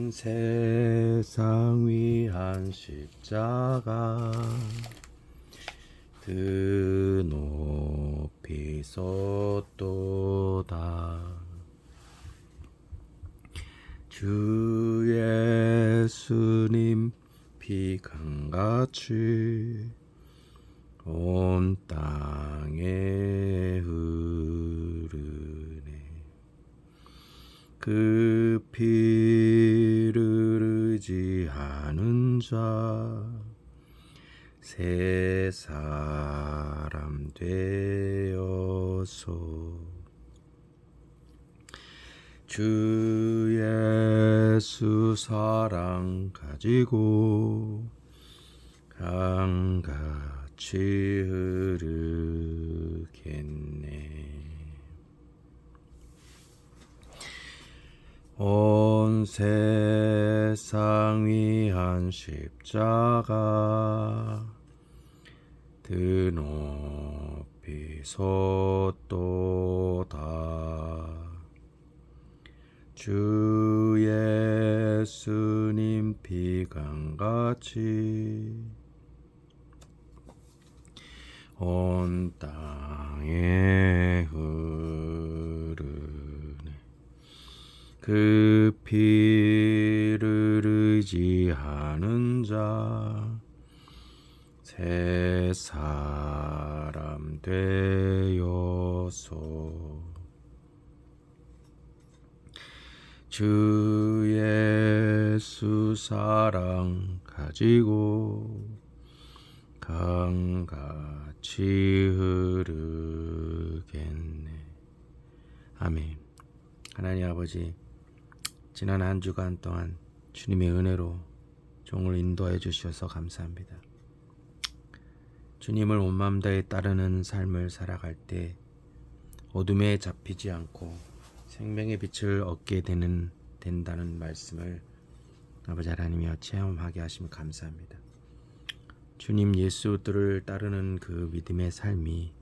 온 세상 위한 십자가 드높이 섰도다. 주 예수님 피 강같이 온 땅에 흐르네. 그 피를 의지하는 자 새 사람 되어서 주 예수 사랑 가지고 강같이 흐르겠네. 온 세상 위한 십자가 드높이 섰도다. 주 예수님 피 강같이 온 땅에 흐르네. 그 피를 의지하는 자 새 사람 되어서 주 예수 사랑 가지고 강같이 흐르겠네. 아멘. 하나님 아버지, 지난 한 주간 동안 주님의 은혜로 종을 인도해 주셔서 감사합니다. 주님을 온 마음 다해 따르는 삶을 살아갈 때 어둠에 잡히지 않고 생명의 빛을 얻게 된다는 말씀을 아버지 하나님이여 체험하게 하시면 감사합니다. 주님 예수들을 따르는 그 믿음의 삶이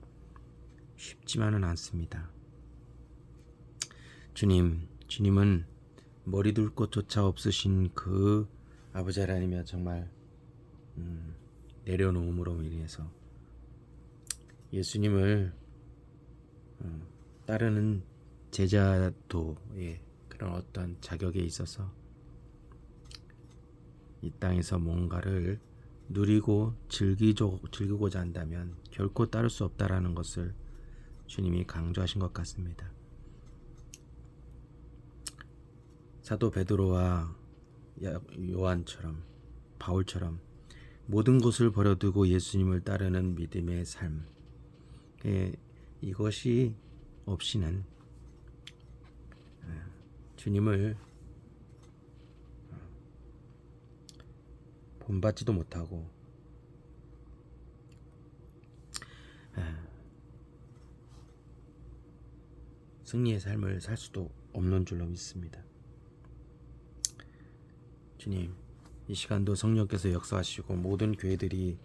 쉽지만은 않습니다. 주님은 머리 둘 곳조차 없으신 그 아버지 하나님이여 정말 내려놓음으로 인해서 예수님을 따르는 제자도의 그런 어떤 자격에 있어서 이 땅에서 뭔가를 누리고 즐기고자 한다면 결코 따를 수 없다라는 것을 주님이 강조하신 것 같습니다. 사도 베드로와 요한처럼 바울처럼 모든 것을 버려두고 예수님을 따르는 믿음의 삶, 이것이 없이는 주님을 본받지도 못하고 승리의 삶을 살 수도 없는 줄로 믿습니다. 주님, 이 시간도 성령께서 역사하시고 모든 교회들이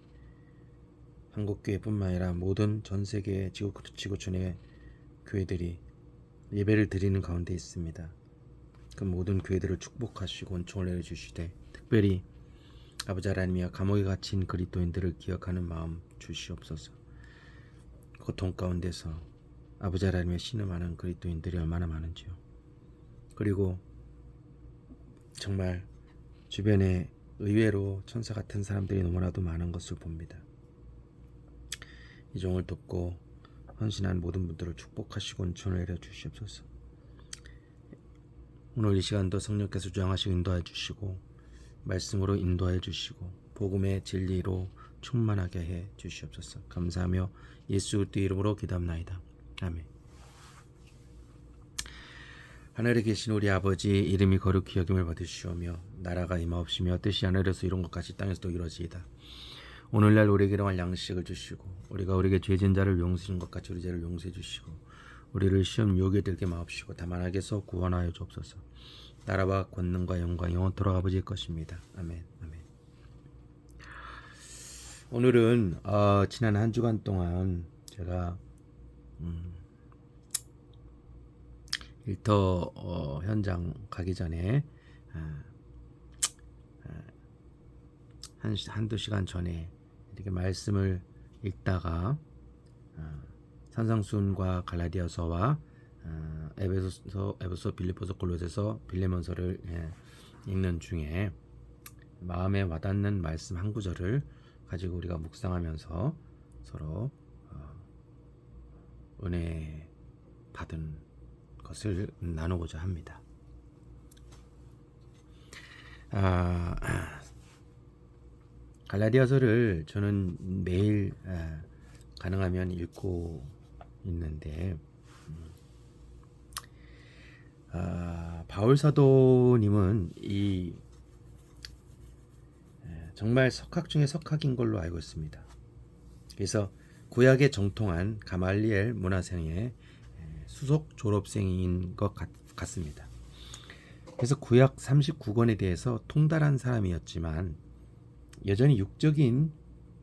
한국교회뿐만 아니라 모든 전세계 지구촌의 교회들이 예배를 드리는 가운데 있습니다. 그 모든 교회들을 축복하시고 은총을 내려주시되 특별히 아버지 하나님이여 감옥에 갇힌 그리스도인들을 기억하는 마음 주시옵소서. 고통 가운데서 아버지 하나님의 신음하는 그리스도인들이 얼마나 많은지요. 그리고 정말 주변에 의외로 천사 같은 사람들이 너무나도 많은 것을 봅니다. 이 종을 돕고 헌신한 모든 분들을 축복하시고 은총을 내려 주시옵소서. 오늘 이 시간도 성령께서 주장하시고 인도해 주시고 말씀으로 인도해 주시고 복음의 진리로 충만하게 해 주시옵소서. 감사하며 예수 그리스도의 이름으로 기도합나이다. 아멘. 하늘에 계신 우리 아버지, 이름이 거룩히 여김을 받으시오며 나라가 임하옵시며 뜻이 하늘에서 이룬 것 같이 땅에서도 이루어지이다. 오늘날 우리에게 일용할 양식을 주시고 우리가 우리에게 죄진 자를 용서하신 것 같이 우리 죄를 용서해 주시고 우리를 시험 유혹에 들게 마옵시고 다만 악에서 구원하여 주옵소서. 나라와 권능과 영광이 영원토록 아버지의 것입니다. 아멘. 아멘. 오늘은 지난 한 주간 동안 제가 일터 현장 가기 전에 한두 시간 전에 이렇게 말씀을 읽다가 산상수훈과 갈라디아서와 에베소, 빌립보서, 골로새서, 빌레몬서를 읽는 중에 마음에 와닿는 말씀 한 구절을 가지고 우리가 묵상하면서 서로 은혜 받은 것을 나누고자 합니다. 갈라디아서를 저는 매일 가능하면 읽고 있는데 바울 사도님은 이 정말 석학 중에 석학인 걸로 알고 있습니다. 그래서 구약에 정통한 가말리엘 문화생의 수석 졸업생인 것 같습니다. 그래서 구약 39권에 대해서 통달한 사람이었지만 여전히 육적인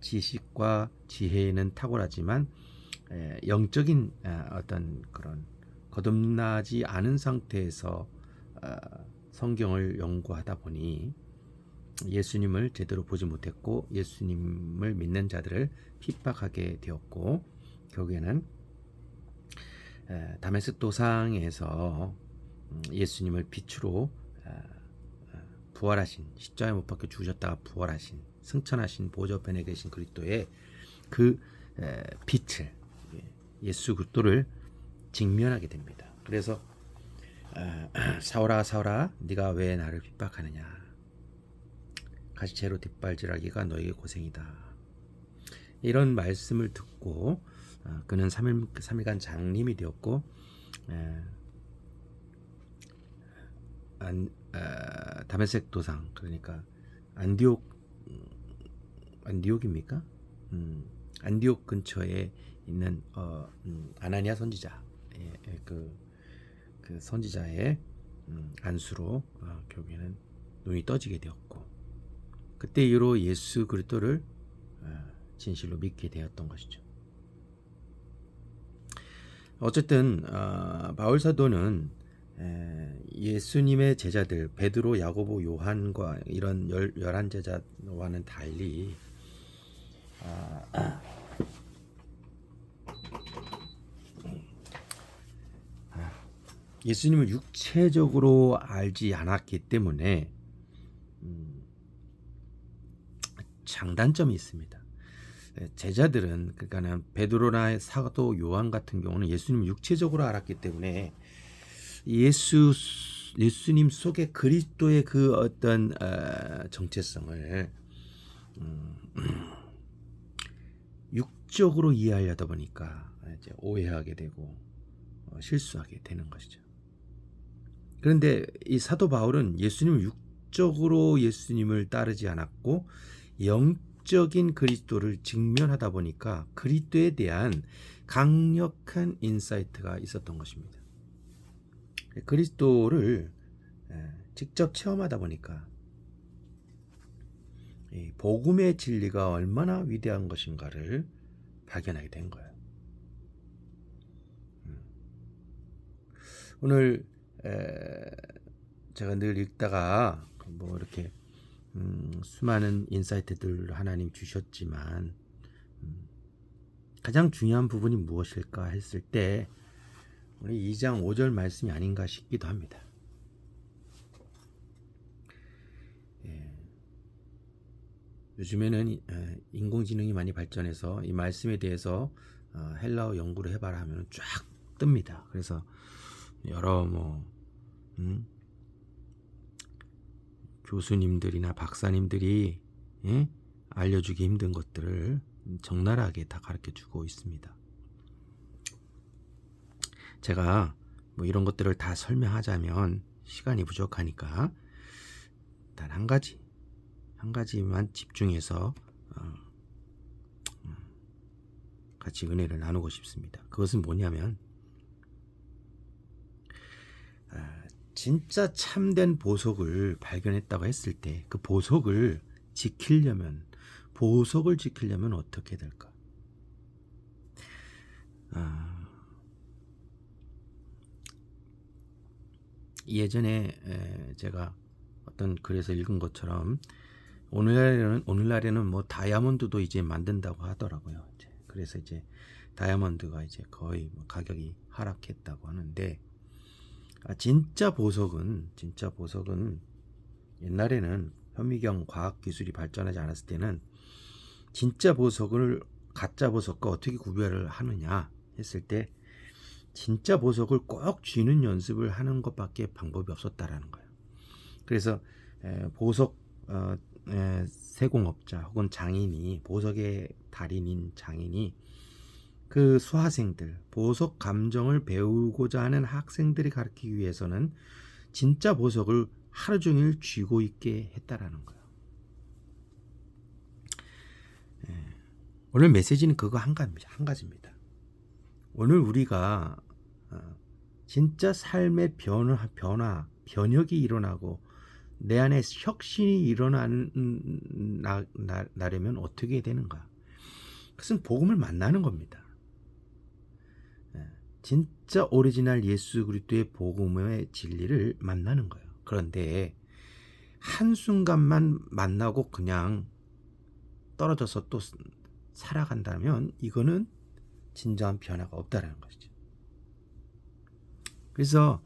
지식과 지혜에는 탁월하지만 영적인 어떤 그런 거듭나지 않은 상태에서 성경을 연구하다 보니 예수님을 제대로 보지 못했고 예수님을 믿는 자들을 핍박하게 되었고 결국에는 다메섹 도상에서 예수님을 빛으로 부활하신 십자가에 못 박혀 죽으셨다가 부활하신 승천하신 보좌 우편에 계신 그리스도의 그 빛을 예수 그리스도를 직면하게 됩니다. 그래서 사울아 사울아 네가 왜 나를 핍박하느냐 가시채로 뒷발질하기가 너에게 고생이다. 이런 말씀을 듣고 그는 3일간 장님이 되었고 다메섹 도상 그러니까 안디옥입니까? 안디옥 근처에 있는 아나니아 선지자 그 선지자의 안수로 결국에는 눈이 떠지게 되었고 그때 이후로 예수 그리스도를 진실로 믿게 되었던 것이죠. 어쨌든 바울 사도는 예수님의 제자들 베드로, 야고보, 요한과 이런 11제자와는 달리 예수님을 육체적으로 알지 않았기 때문에 장단점이 있습니다. 제자들은 그러니까 베드로나 사도 요한 같은 경우는 예수님을 육체적으로 알았기 때문에 예수님 속에 그리스도의 그 어떤 정체성을 육적으로 이해하려다 보니까 이제 오해하게 되고 실수하게 되는 것이죠. 그런데 이 사도 바울은 예수님을 육적으로 예수님을 따르지 않았고 영적인 그리스도를 직면하다 보니까 그리스도에 대한 강력한 인사이트가 있었던 것입니다. 그리스도를 직접 체험하다 보니까 이 복음의 진리가 얼마나 위대한 것인가를 발견하게 된 거예요. 오늘 제가 늘 읽다가 뭐 이렇게 수많은 인사이트들 하나님 주셨지만 가장 중요한 부분이 무엇일까 했을 때 우리 2장 5절 말씀이 아닌가 싶기도 합니다. 요즘에는 인공지능이 많이 발전해서 이 말씀에 대해서 헬라어 연구를 해봐라 하면 쫙 뜹니다. 그래서 여러 교수님들이나 박사님들이 알려주기 힘든 것들을 적나라하게 다 가르쳐주고 있습니다. 제가 뭐 이런 것들을 다 설명하자면 시간이 부족하니까 단 한 가지만 집중해서 같이 은혜를 나누고 싶습니다. 그것은 뭐냐면 진짜 참된 보석을 발견했다고 했을 때 그 보석을 지키려면 어떻게 될까? 예전에 제가 어떤 글에서 읽은 것처럼 오늘날에는 뭐 다이아몬드도 이제 만든다고 하더라고요. 그래서 이제 다이아몬드가 이제 거의 뭐 가격이 하락했다고 하는데, 진짜 보석은 옛날에는 현미경 과학 기술이 발전하지 않았을 때는 진짜 보석을 가짜 보석과 어떻게 구별을 하느냐 했을 때 진짜 보석을 꼭 쥐는 연습을 하는 것밖에 방법이 없었다라는 거예요. 그래서 보석 세공업자 혹은 장인이, 보석의 달인인 장인이 그 수화생들, 보석 감정을 배우고자 하는 학생들이 가르치기 위해서는 진짜 보석을 하루 종일 쥐고 있게 했다라는 거예요. 오늘 메시지는 그거 한 가지입니다. 오늘 우리가 진짜 삶의 변혁이 일어나고 내 안에 혁신이 일어나려면 어떻게 되는가? 그것은 복음을 만나는 겁니다. 진짜 오리지널 예수 그리스도의 복음의 진리를 만나는 거예요. 그런데 한순간만 만나고 그냥 떨어져서 또 살아간다면 이거는 진정한 변화가 없다라는 것이죠. 그래서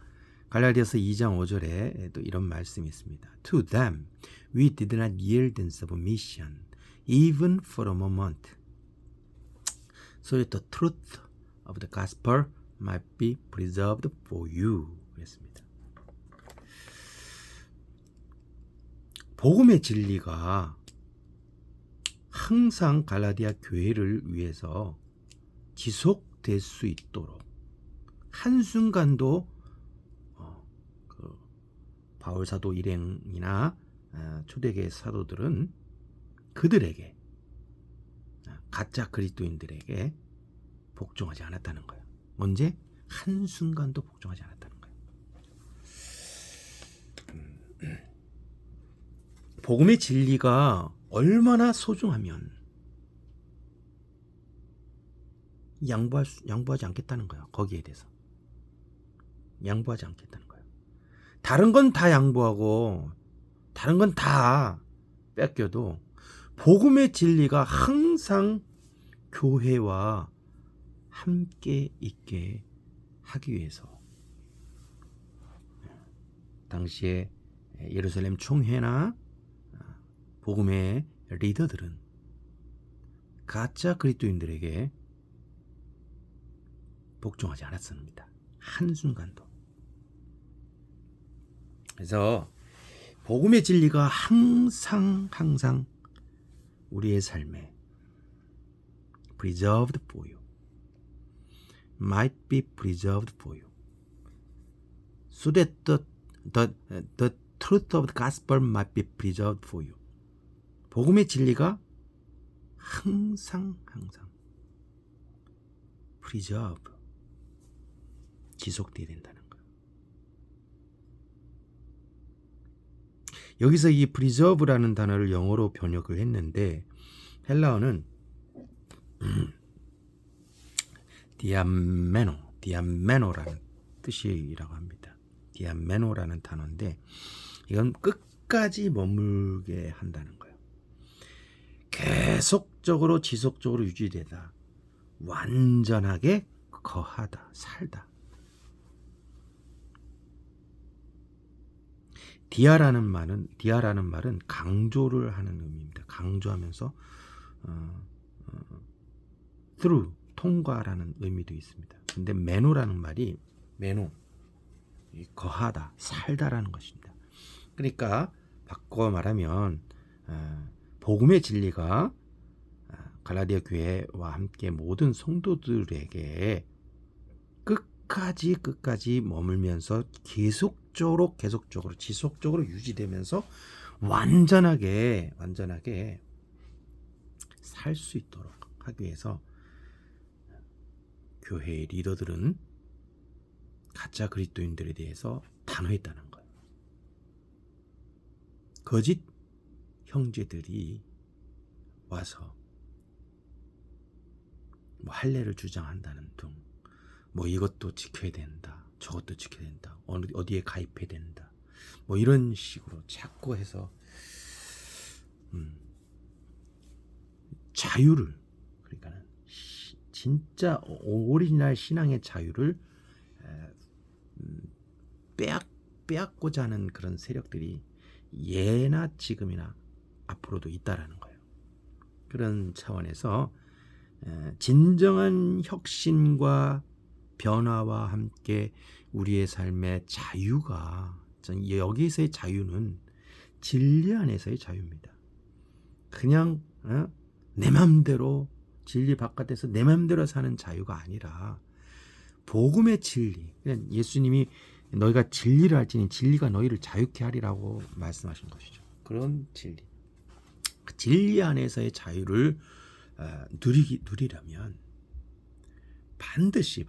갈라디아서 2장 5절에 또 이런 말씀이 있습니다. To them we did not yield in submission even for a moment so that the truth of the gospel might be preserved for you. 그랬습니다. 복음의 진리가 항상 갈라디아 교회를 위해서 지속될 수 있도록 한순간도 바울 사도 일행이나 초대교회 사도들은 그들에게, 가짜 그리스도인들에게 복종하지 않았다는 거예요. 언제? 한순간도 복종하지 않았다는 거예요. 복음의 진리가 얼마나 소중하면 양보하지 않겠다는 거예요. 거기에 대해서 양보하지 않겠다는 거예요. 다른 건 다 양보하고 다른 건 다 뺏겨도 복음의 진리가 항상 교회와 함께 있게 하기 위해서 당시에 예루살렘 총회나 복음의 리더들은 가짜 그리스도인들에게 복종하지 않았습니다. 한순간도. 그래서 복음의 진리가 항상 우리의 삶에 preserved for you, might be preserved for you, so that the truth of the gospel might be preserved for you. 복음의 진리가 항상 preserve, 지속돼야 된다는 거예요. 여기서 이 preserve라는 단어를 영어로 번역을 했는데 헬라어는 디아메노라는 뜻이라고 합니다. 디아메노라는 단어인데 이건 끝까지 머물게 한다는 거예요. 계속적으로 지속적으로 유지되다, 완전하게 거하다, 살다. 디아라는 말은 강조를 하는 의미입니다. 강조하면서 through, 통과라는 의미도 있습니다. 근데 메노라는 말이 거하다, 살다라는 것입니다. 그러니까 바꿔 말하면 복음의 진리가 갈라디아 교회와 함께 모든 성도들에게 끝까지 머물면서 계속적으로 지속적으로 유지되면서 완전하게 살 수 있도록 하기 위해서 교회의 리더들은 가짜 그리스도인들에 대해서 단호했다는 거예요. 거짓 형제들이 와서 할례를 주장한다는 등 이것도 지켜야 된다, 저것도 지켜야 된다, 어디에 가입해야 된다, 이런 식으로 자꾸 해서 자유를, 그러니까는 진짜 오리지널 신앙의 자유를 빼앗고자 하는 그런 세력들이 예나 지금이나 앞으로도 있다라는 거예요. 그런 차원에서 진정한 혁신과 변화와 함께 우리의 삶의 자유가, 여기서의 자유는 진리 안에서의 자유입니다. 그냥 내 맘대로, 진리 바깥에서 내 맘대로 사는 자유가 아니라 복음의 진리, 그냥 예수님이 너희가 진리를 알지니 진리가 너희를 자유케 하리라고 말씀하신 것이죠. 그런 진리, 그 진리 안에서의 자유를 누리려면 반드시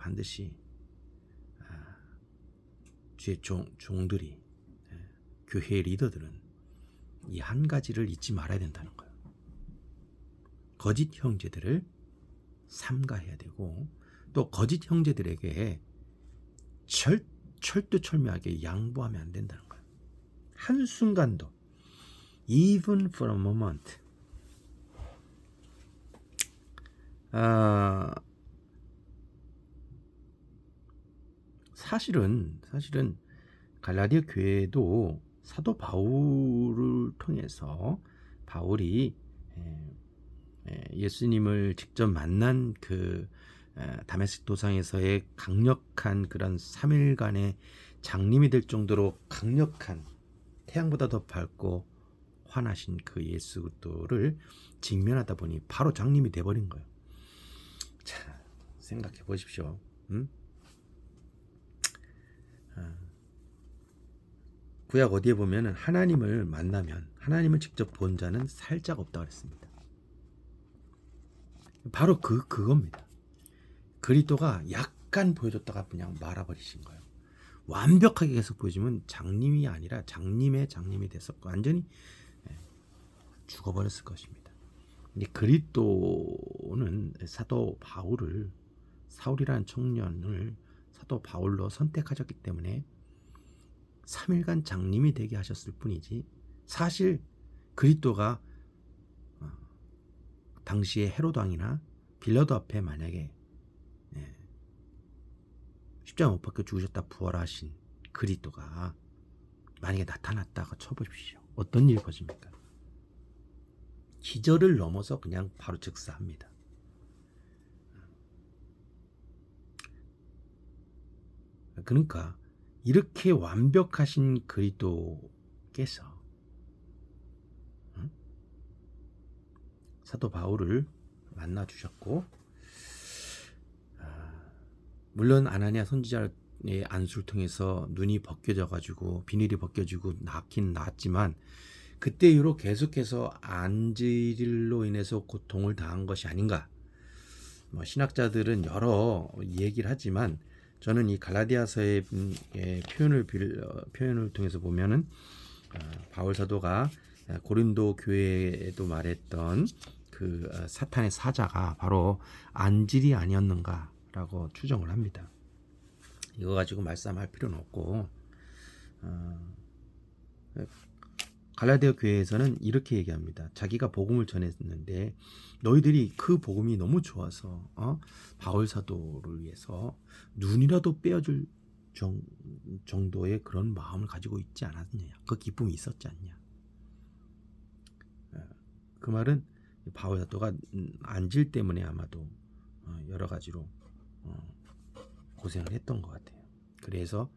주의 종들이, 교회의 리더들은 이 한 가지를 잊지 말아야 된다는 거예요. 거짓 형제들을 삼가해야 되고, 또 거짓 형제들에게 철두철미하게 양보하면 안 된다는 거예요. 한순간도, even for a moment. 사실은 갈라디아 교회도 사도 바울을 통해서, 바울이 예수님을 직접 만난 그 다메섹 도상에서의 강력한 그런 3일간의 장님이 될 정도로 강력한, 태양보다 더 밝고 환하신 그 예수 그리스도를 직면하다 보니 바로 장님이 돼버린 거예요. 자, 생각해 보십시오. 구약 어디에 보면은 하나님을 만나면, 하나님을 직접 본 자는 살짝 없다 그랬습니다. 바로 그겁니다. 그리스도가 약간 보여줬다가 그냥 말아버리신 거예요. 완벽하게 계속 보여주면 장님이 아니라 장님이 돼서 완전히 죽어버렸을 것입니다. 근데 그리스도는 사도 바울을, 사울이라는 청년을 사도 바울로 선택하셨기 때문에 3일간 장님이 되게 하셨을 뿐이지, 사실 그리스도가 당시에 헤로드 왕이나 빌라도 앞에 만약에 십자가 못 박혀 죽으셨다 부활하신 그리스도가 만약에 나타났다가 쳐보십시오. 어떤 일이 벌어집니까? 기절을 넘어서 그냥 바로 즉사합니다. 그러니까 이렇게 완벽하신 그리스도께서 사도 바울을 만나 주셨고, 물론 아나니아 선지자의 안수를 통해서 눈이 벗겨져 가지고, 비닐이 벗겨지고 낫긴 나았지만, 그때 이후로 계속해서 안질로 인해서 고통을 당한 것이 아닌가. 신학자들은 여러 얘기를 하지만, 저는 이 갈라디아서의 표현을 통해서 보면은 바울 사도가 고린도 교회에도 말했던 그 사탄의 사자가 바로 안질이 아니었는가라고 추정을 합니다. 이거 가지고 말싸움할 필요는 없고, 갈라디아 교회에서는 이렇게 얘기합니다. 자기가 복음을 전했는데 너희들이 그 복음이 너무 좋아서 바울 사도를 위해서 눈이라도 빼어줄 정도의 그런 마음을 가지고 있지 않았느냐, 그 기쁨이 있었지 않냐. 그 말은 바울 사도가 안질 때문에 아마도 여러 가지로 고생을 했던 것 같아요. 그래서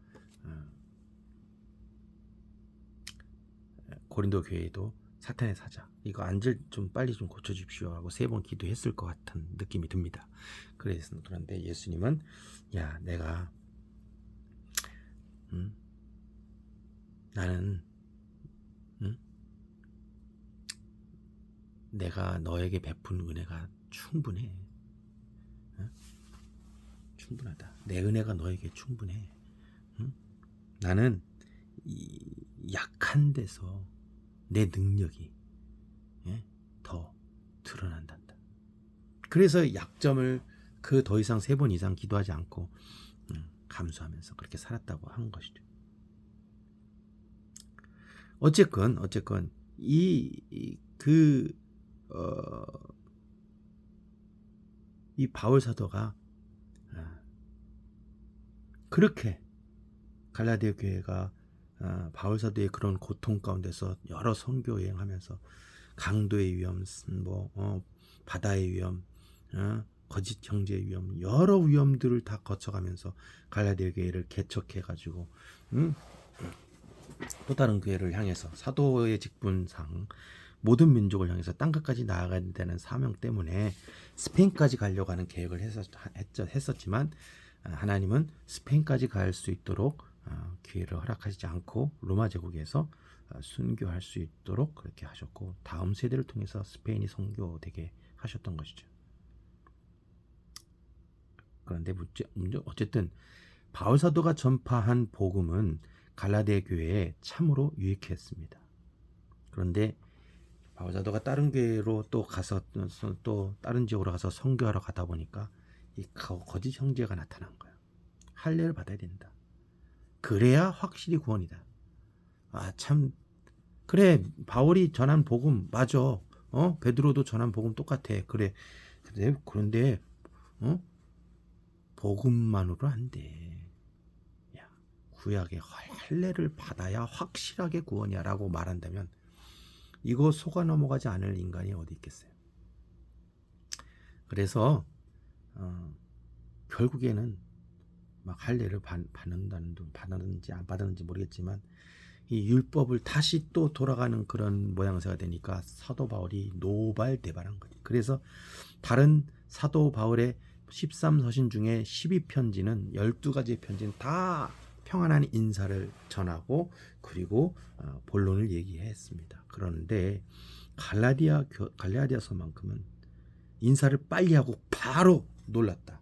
고린도 교회에도 사탄의 사자, 이거 안질 좀 빨리 좀 고쳐주십시오 하고 3번 기도했을 것 같은 느낌이 듭니다. 그런데 예수님은, 야, 나는 내가 너에게 베푼 은혜가 충분해. 충분하다. 내 은혜가 너에게 충분해. 나는 약한 데서 내 능력이 더 드러난단다. 그래서 약점을 그 더 이상 3번 이상 기도하지 않고 감수하면서 그렇게 살았다고 한 것이죠. 어쨌건 이 그 이 바울 사도가 그렇게 갈라디아 교회가 바울 사도의 그런 고통 가운데서 여러 선교 여행하면서 강도의 위험, 바다의 위험, 거짓 형제의 위험, 여러 위험들을 다 거쳐가면서 갈라디아 교회를 개척해가지고 또 다른 교회를 향해서 사도의 직분상 모든 민족을 향해서 땅끝까지 나아가야 되는 사명 때문에 스페인까지 가려고 하는 계획을 했었지만 하나님은 스페인까지 갈 수 있도록 기회를 허락하지 않고 로마 제국에서 순교할 수 있도록 그렇게 하셨고 다음 세대를 통해서 스페인이 선교되게 하셨던 것이죠. 그런데 어쨌든 바울 사도가 전파한 복음은 갈라디아 교회에 참으로 유익했습니다. 그런데 바울 사도가 다른 교회로 또 가서 또 다른 지역으로 가서 선교하러 가다 보니까 이 거짓 형제가 나타난 거예요. 할례를 받아야 된다. 그래야 확실히 구원이다. 참 그래, 바울이 전한 복음 맞아. 베드로도 전한 복음 똑같아. 그래. 그런데 복음만으로 안 돼. 야, 구약의 할례를 받아야 확실하게 구원이야라고 말한다면 이거 속아 넘어가지 않을 인간이 어디 있겠어요. 그래서 결국에는 막 할례를 받는지 안 받았는지 모르겠지만 이 율법을 다시 또 돌아가는 그런 모양새가 되니까 사도 바울이 노발대발한 거예요. 그래서 다른 사도 바울의 13서신 중에 12편지는 12가지의 편지는 다 평안한 인사를 전하고 그리고 본론을 얘기했습니다. 그런데 갈라디아서만큼은 인사를 빨리 하고 바로 놀랐다.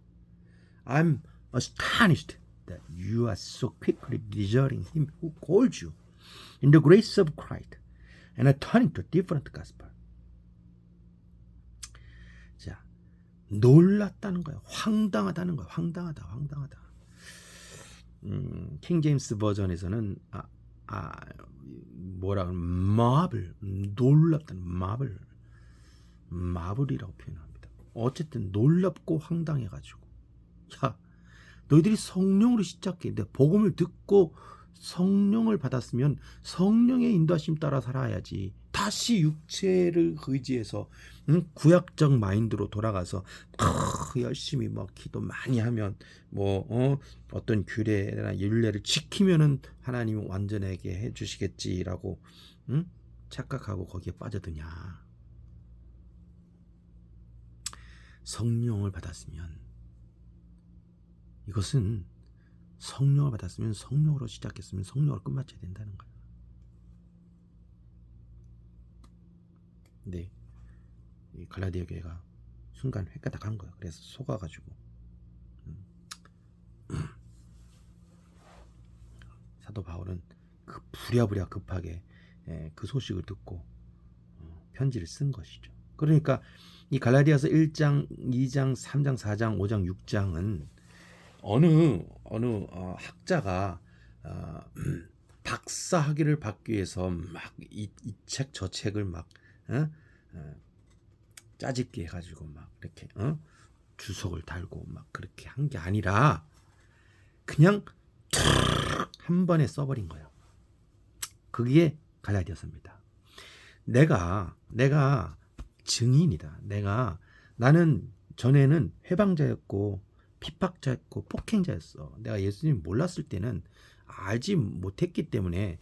I'm astonished that you are so quickly deserting him who called you in the grace of Christ and are turning to a different gospel. 자, 놀랐다는 거예요. 황당하다는 거예요. 황당하다. 킹 제임스 버전에서는 marvel, 놀랍다는 marvel이라고 표현합니다. 어쨌든 놀랍고 황당해가지고 야, 너희들이 성령으로 시작해. 내 복음을 듣고 성령을 받았으면 성령의 인도하심 따라 살아야지. 다시 육체를 의지해서 구약적 마인드로 돌아가서 열심히 기도 많이 하면 어떤 규례나 율례를 지키면은 하나님은 완전하게 해주시겠지라고 착각하고 거기에 빠져드냐. 성령을 받았으면 이것은 성령을 받았으면 성령으로 시작했으면 성령으로 끝마쳐야 된다는 거예요. 근데 이 갈라디아 교회가 순간 획가닥한 거예요. 그래서 속아가지고 사도 바울은 부랴부랴 급하게 그 소식을 듣고 편지를 쓴 것이죠. 그러니까 이 갈라디아서 1장, 2장, 3장, 4장, 5장, 6장은 어느 학자가 박사 학위를 받기 위해서 막 이 책 저 책을 막 짜집기 해가지고 막 이렇게 주석을 달고 막 그렇게 한 게 아니라 그냥 한 번에 써버린 거예요. 그게 갈라디아서입니다. 내가 증인이다. 나는 전에는 회방자였고 핍박자였고 폭행자였어. 내가 예수님 몰랐을 때는 알지 못했기 때문에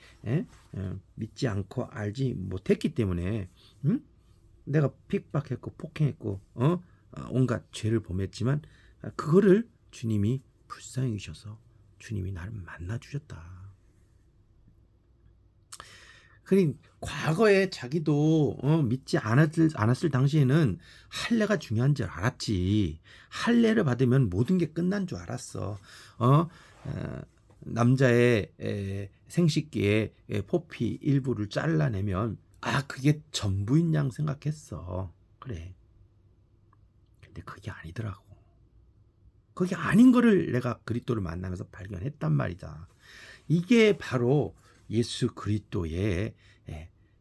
믿지 않고 알지 못했기 때문에 내가 핍박했고 폭행했고 온갖 죄를 범했지만 그거를 주님이 불쌍히 여기셔서 주님이 나를 만나 주셨다. 그러니 과거에 자기도 믿지 않았을 당시에는 할례가 중요한 줄 알았지. 할례를 받으면 모든 게 끝난 줄 알았어. 남자의 생식기에 포피 일부를 잘라내면 그게 전부인 양 생각했어. 그래. 근데 그게 아니더라고. 그게 아닌 거를 내가 그리스도를 만나면서 발견했단 말이다. 이게 바로 예수 그리스도의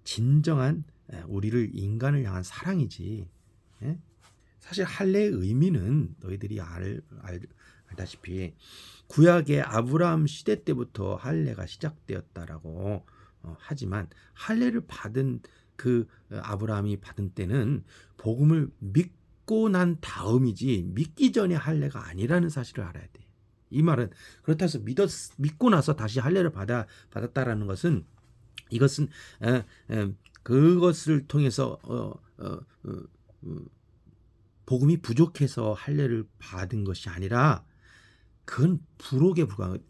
진정한 우리를 인간을 향한 사랑이지. 예? 사실 할례의 의미는 너희들이 알다시피 구약의 아브라함 시대 때부터 할례가 시작되었다라고 하지만 할례를 받은 그 아브라함이 받은 때는 복음을 믿고 난 다음이지 믿기 전에 할례가 아니라는 사실을 알아야 돼. 이 말은 그렇다 해서 믿고 나서 다시 할례를 받았다라는 것은 이것은 그것을 통해서 복음이 부족해서 할례를 받은 것이 아니라 그건 불옥에 불과한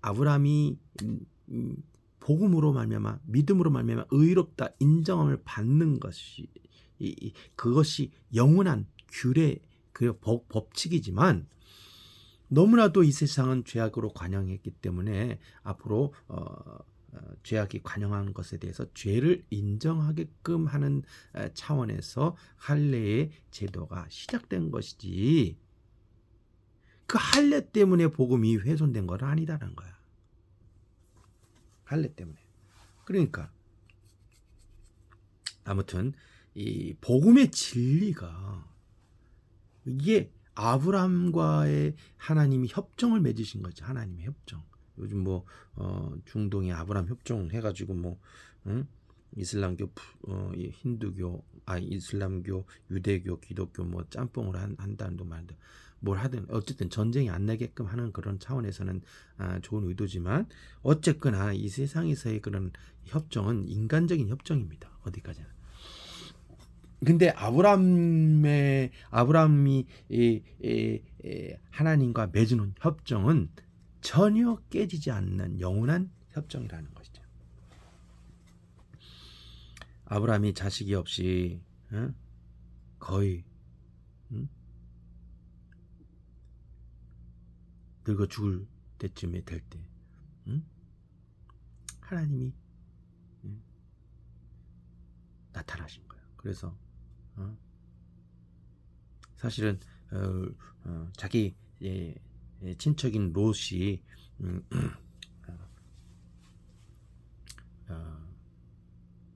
아브라함이 복음으로 말미암아 믿음으로 말미암아 의롭다 인정함을 받는 것이 그것이 영원한 규례 그 법칙이지만 너무나도 이 세상은 죄악으로 관영했기 때문에 앞으로 죄악이 관영한 것에 대해서 죄를 인정하게끔 하는 차원에서 할례의 제도가 시작된 것이지 그 할례 때문에 복음이 훼손된 건 아니다라는 거야. 할례 때문에. 그러니까 아무튼 이 복음의 진리가 이게 아브라함과의 하나님이 협정을 맺으신 거죠. 하나님의 협정. 요즘 뭐 중동에 아브라함 협정 해가지고 뭐 이슬람교, 힌두교, 이슬람교, 유대교, 기독교 뭐 짬뽕을 한다는 도 말인데 뭘 하든 어쨌든 전쟁이 안 나게끔 하는 그런 차원에서는 좋은 의도지만 어쨌거나 이 세상에서의 그런 협정은 인간적인 협정입니다. 어디까지나. 근데 아브라함이 하나님과 맺은 협정은 전혀 깨지지 않는 영원한 협정이라는 것이죠. 아브라함이 자식이 없이 거의 늙어 죽을 때쯤에 될 때 하나님이 나타나신 거예요. 그래서 사실은 자기 친척인 롯이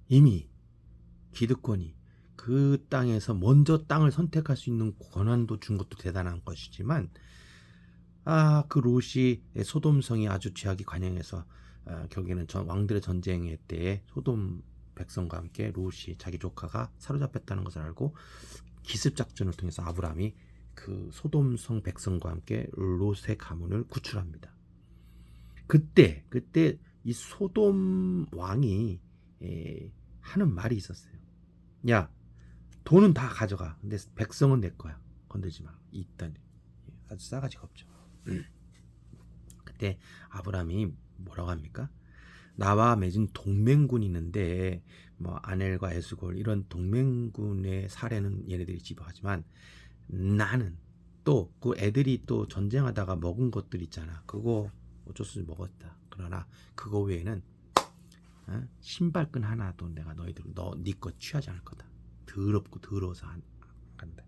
이미 기득권이 그 땅에서 먼저 땅을 선택할 수 있는 권한도 준 것도 대단한 것이지만 그 롯이 소돔성이 아주 죄악이 관영해서 결국에는 왕들의 전쟁의 때에 소돔 백성과 함께 롯이 자기 조카가 사로잡혔다는 것을 알고 기습 작전을 통해서 아브라함이 그 소돔성 백성과 함께 롯의 가문을 구출합니다. 그때 이 소돔 왕이 하는 말이 있었어요. 야, 돈은 다 가져가. 근데 백성은 내 거야. 건들지 마. 이딴 아주 싸가지가 없죠. 그때 아브라함이 뭐라고 합니까? 나와 맺은 동맹군이 있는데 뭐 아넬과 에스골 이런 동맹군의 사례는 얘네들이 지도하지만 나는 또 그 애들이 또 전쟁하다가 먹은 것들 있잖아. 그거 어쩔 수 없이 먹었다. 그러나 그거 외에는 신발끈 하나도 내가 네 거 취하지 않을 거다. 더럽고 더러워서 한다.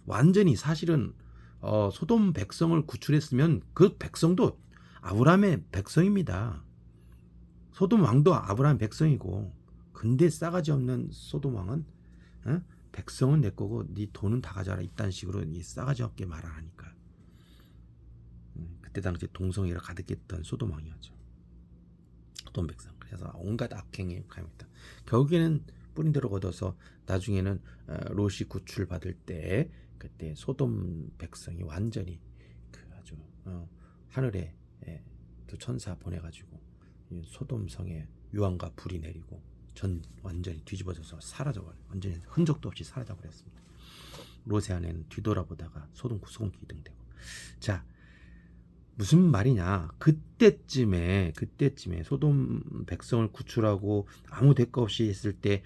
완전히 사실은 소돔 백성을 구출했으면 그 백성도 아브라함의 백성입니다. 소돔 왕도 아브라함 백성이고 근데 싸가지 없는 소돔 왕은 백성은 내 거고 네 돈은 다 가져라 이딴 식으로 이 싸가지 없게 말하니까 그때 당시 동성애가 가득했던 소돔 왕이었죠. 소돔 백성. 그래서 온갖 악행에 가입니다. 결국에는 뿌린 대로 걷어서 나중에는 롯이 구출받을 때 그때 소돔 백성이 완전히 그 아주 하늘에 또 천사 보내가지고 소돔 성에 유황과 불이 내리고 완전히 뒤집어져서 사라져버려. 완전히 흔적도 없이 사라져버렸습니다. 롯의 아내는 뒤돌아보다가 소돔 기둥되고. 자, 무슨 말이냐? 그때쯤에 소돔 백성을 구출하고 아무 대가 없이 했을 때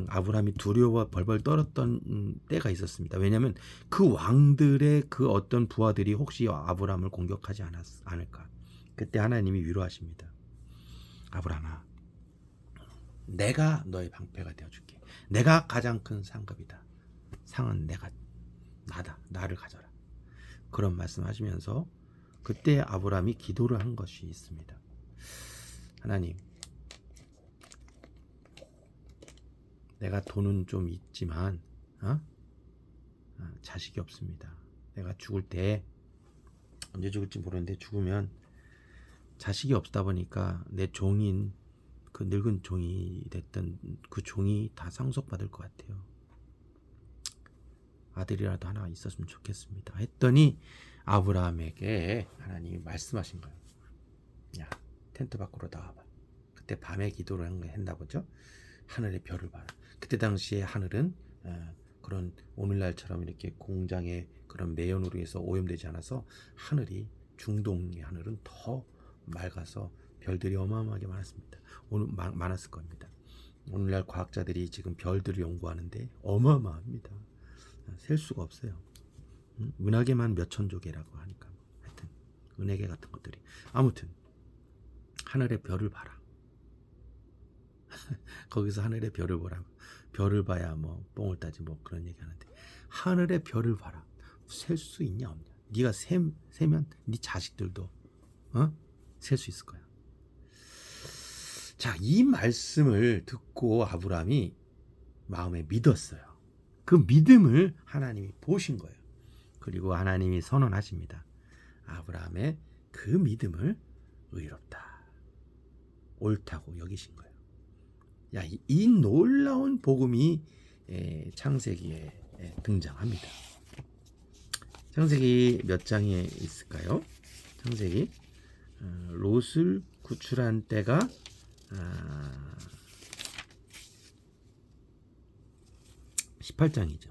아브라함이 두려워 벌벌 떨었던 때가 있었습니다. 왜냐하면 그 왕들의 그 어떤 부하들이 혹시 아브라함을 공격하지 않을까? 그때 하나님이 위로하십니다. 아브라함아, 내가 너의 방패가 되어줄게. 내가 가장 큰 상급이다. 상은 나다. 나를 가져라. 그런 말씀하시면서 그때 아브라함이 기도를 한 것이 있습니다. 하나님, 내가 돈은 좀 있지만 자식이 없습니다. 내가 죽을 때 언제 죽을지 모르는데 죽으면 자식이 없다 보니까 내 종인 그 늙은 종이 됐던 그 종이 다 상속받을 것 같아요. 아들이라도 하나 있었으면 좋겠습니다. 했더니 아브라함에게 하나님이 말씀하신 거예요. 야, 텐트 밖으로 나와봐. 그때 밤에 기도를 했나 보죠. 하늘의 별을 봐라. 그때 당시에 하늘은 그런 오늘날처럼 이렇게 공장의 그런 매연으로 해서 오염되지 않아서 하늘이 중동의 하늘은 더 맑아서 별들이 어마어마하게 많았습니다. 오늘 많았을 겁니다. 오늘날 과학자들이 지금 별들을 연구하는데 어마어마합니다. 셀 수가 없어요. 은하계만 몇천 조개라고 하니까 하여튼 은하계 같은 것들이 아무튼 하늘의 별을 봐라. 거기서 하늘의 별을 보라고. 별을 봐야 뭐 뽕을 따지 뭐 그런 얘기 하는데 하늘의 별을 봐라. 셀 수 있냐 없냐. 네가 세면 네 자식들도 셀 수 있을 거야. 자, 이 말씀을 듣고 아브라함이 마음에 믿었어요. 그 믿음을 하나님이 보신 거예요. 그리고 하나님이 선언하십니다. 아브라함의 그 믿음을 의롭다, 옳다고 여기신 거예요. 야, 이 놀라운 복음이 창세기에 등장합니다. 창세기 몇 장에 있을까요? 창세기 롯을 구출한 때가 18장이죠.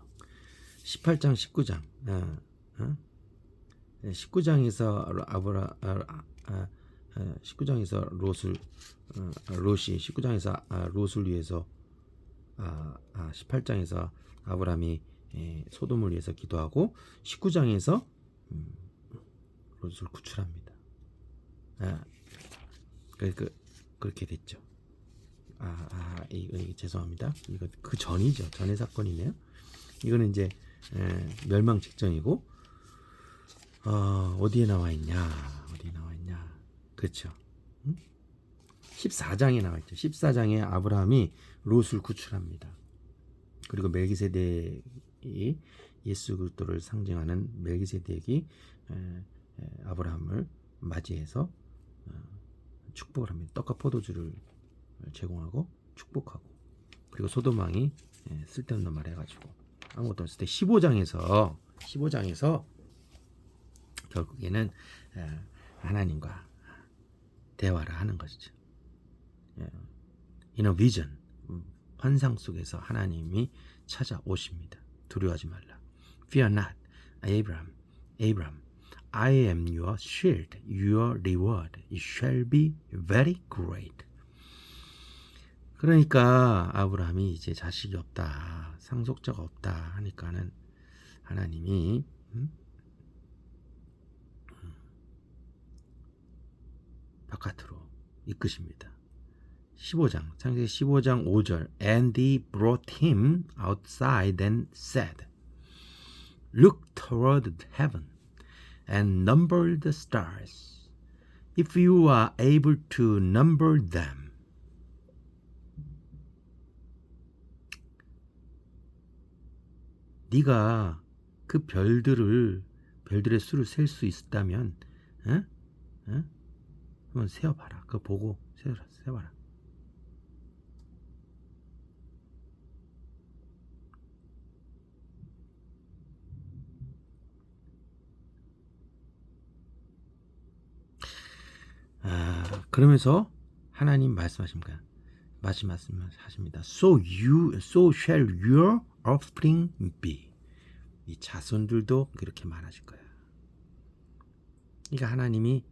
18장 19장 19장에서 19장에서 롯이 19장에서 롯을 위해서 18장에서 아브라함이 소돔을 위해서 기도하고 19장에서 롯을 구출합니다. 그렇게 됐죠. 이거 죄송합니다. 이거 그 전이죠. 전의 사건이네요. 이거는 이제 멸망 직전이고 어디에 나와 있냐? 그렇죠. 14장에 나와 있죠. 14장에 아브라함이 롯을 구출합니다. 그리고 멜기세덱이 예수 그리스도를 상징하는 멜기세덱이 아브라함을 맞이해서 축복을 합니다. 떡과 포도주를 제공하고 축복하고, 그리고 소돔 왕이 쓸데없는 말 해가지고 아무것도 없을 때 15장에서 결국에는 하나님과 대화를 하는 것이죠. In a vision, 환상 속에서 하나님이 찾아오십니다. 두려워하지 말라. Fear not, Abraham. I am your shield, your reward. It shall be very great. 그러니까 아브라함이 이제 자식이 없다, 상속자가 없다 하니까는 하나님이 바깥으로 이끄십니다. 15장, 창세기 15장 5절. And he brought him outside and said, Look toward heaven and number the stars, if you are able to number them. 네가 그 별들의 수를 셀 수 있다면, 한번 세어봐라. 그거 보고 세어봐라. 그러면서 하나님 말씀하십니다. So shall your offspring be. 이 자손들도 그렇게 말하실 거야. 그러니까 하나님이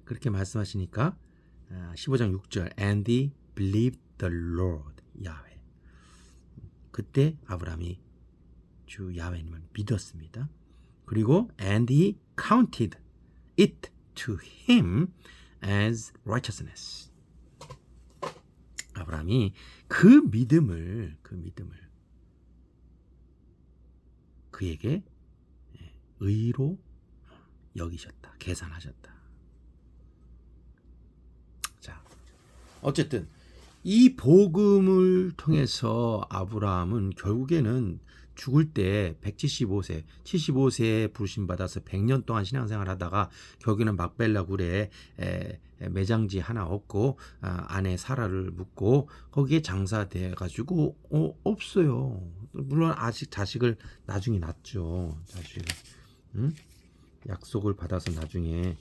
그렇게 말씀하시니까 15장 6절 And he believed the Lord 야훼. 그때 아브라함이 주 야훼님을 믿었습니다. 그리고 And he counted it to him as righteousness. 아브라함이 그 믿음을 그에게 의로 여기셨다, 계산하셨다. 자, 어쨌든 이 복음을 통해서 아브라함은 결국에는 죽을 때 175세, 75세에 부르심받아서 100년 동안 신앙생활 하다가 결국에는 막벨라 굴에 매장지 하나 얻고 아내 사라를 묻고 거기에 장사돼 가지고 없어요. 물론 아직 자식을 나중에 낳죠. 자식을. 응? 약속을 받아서 나중에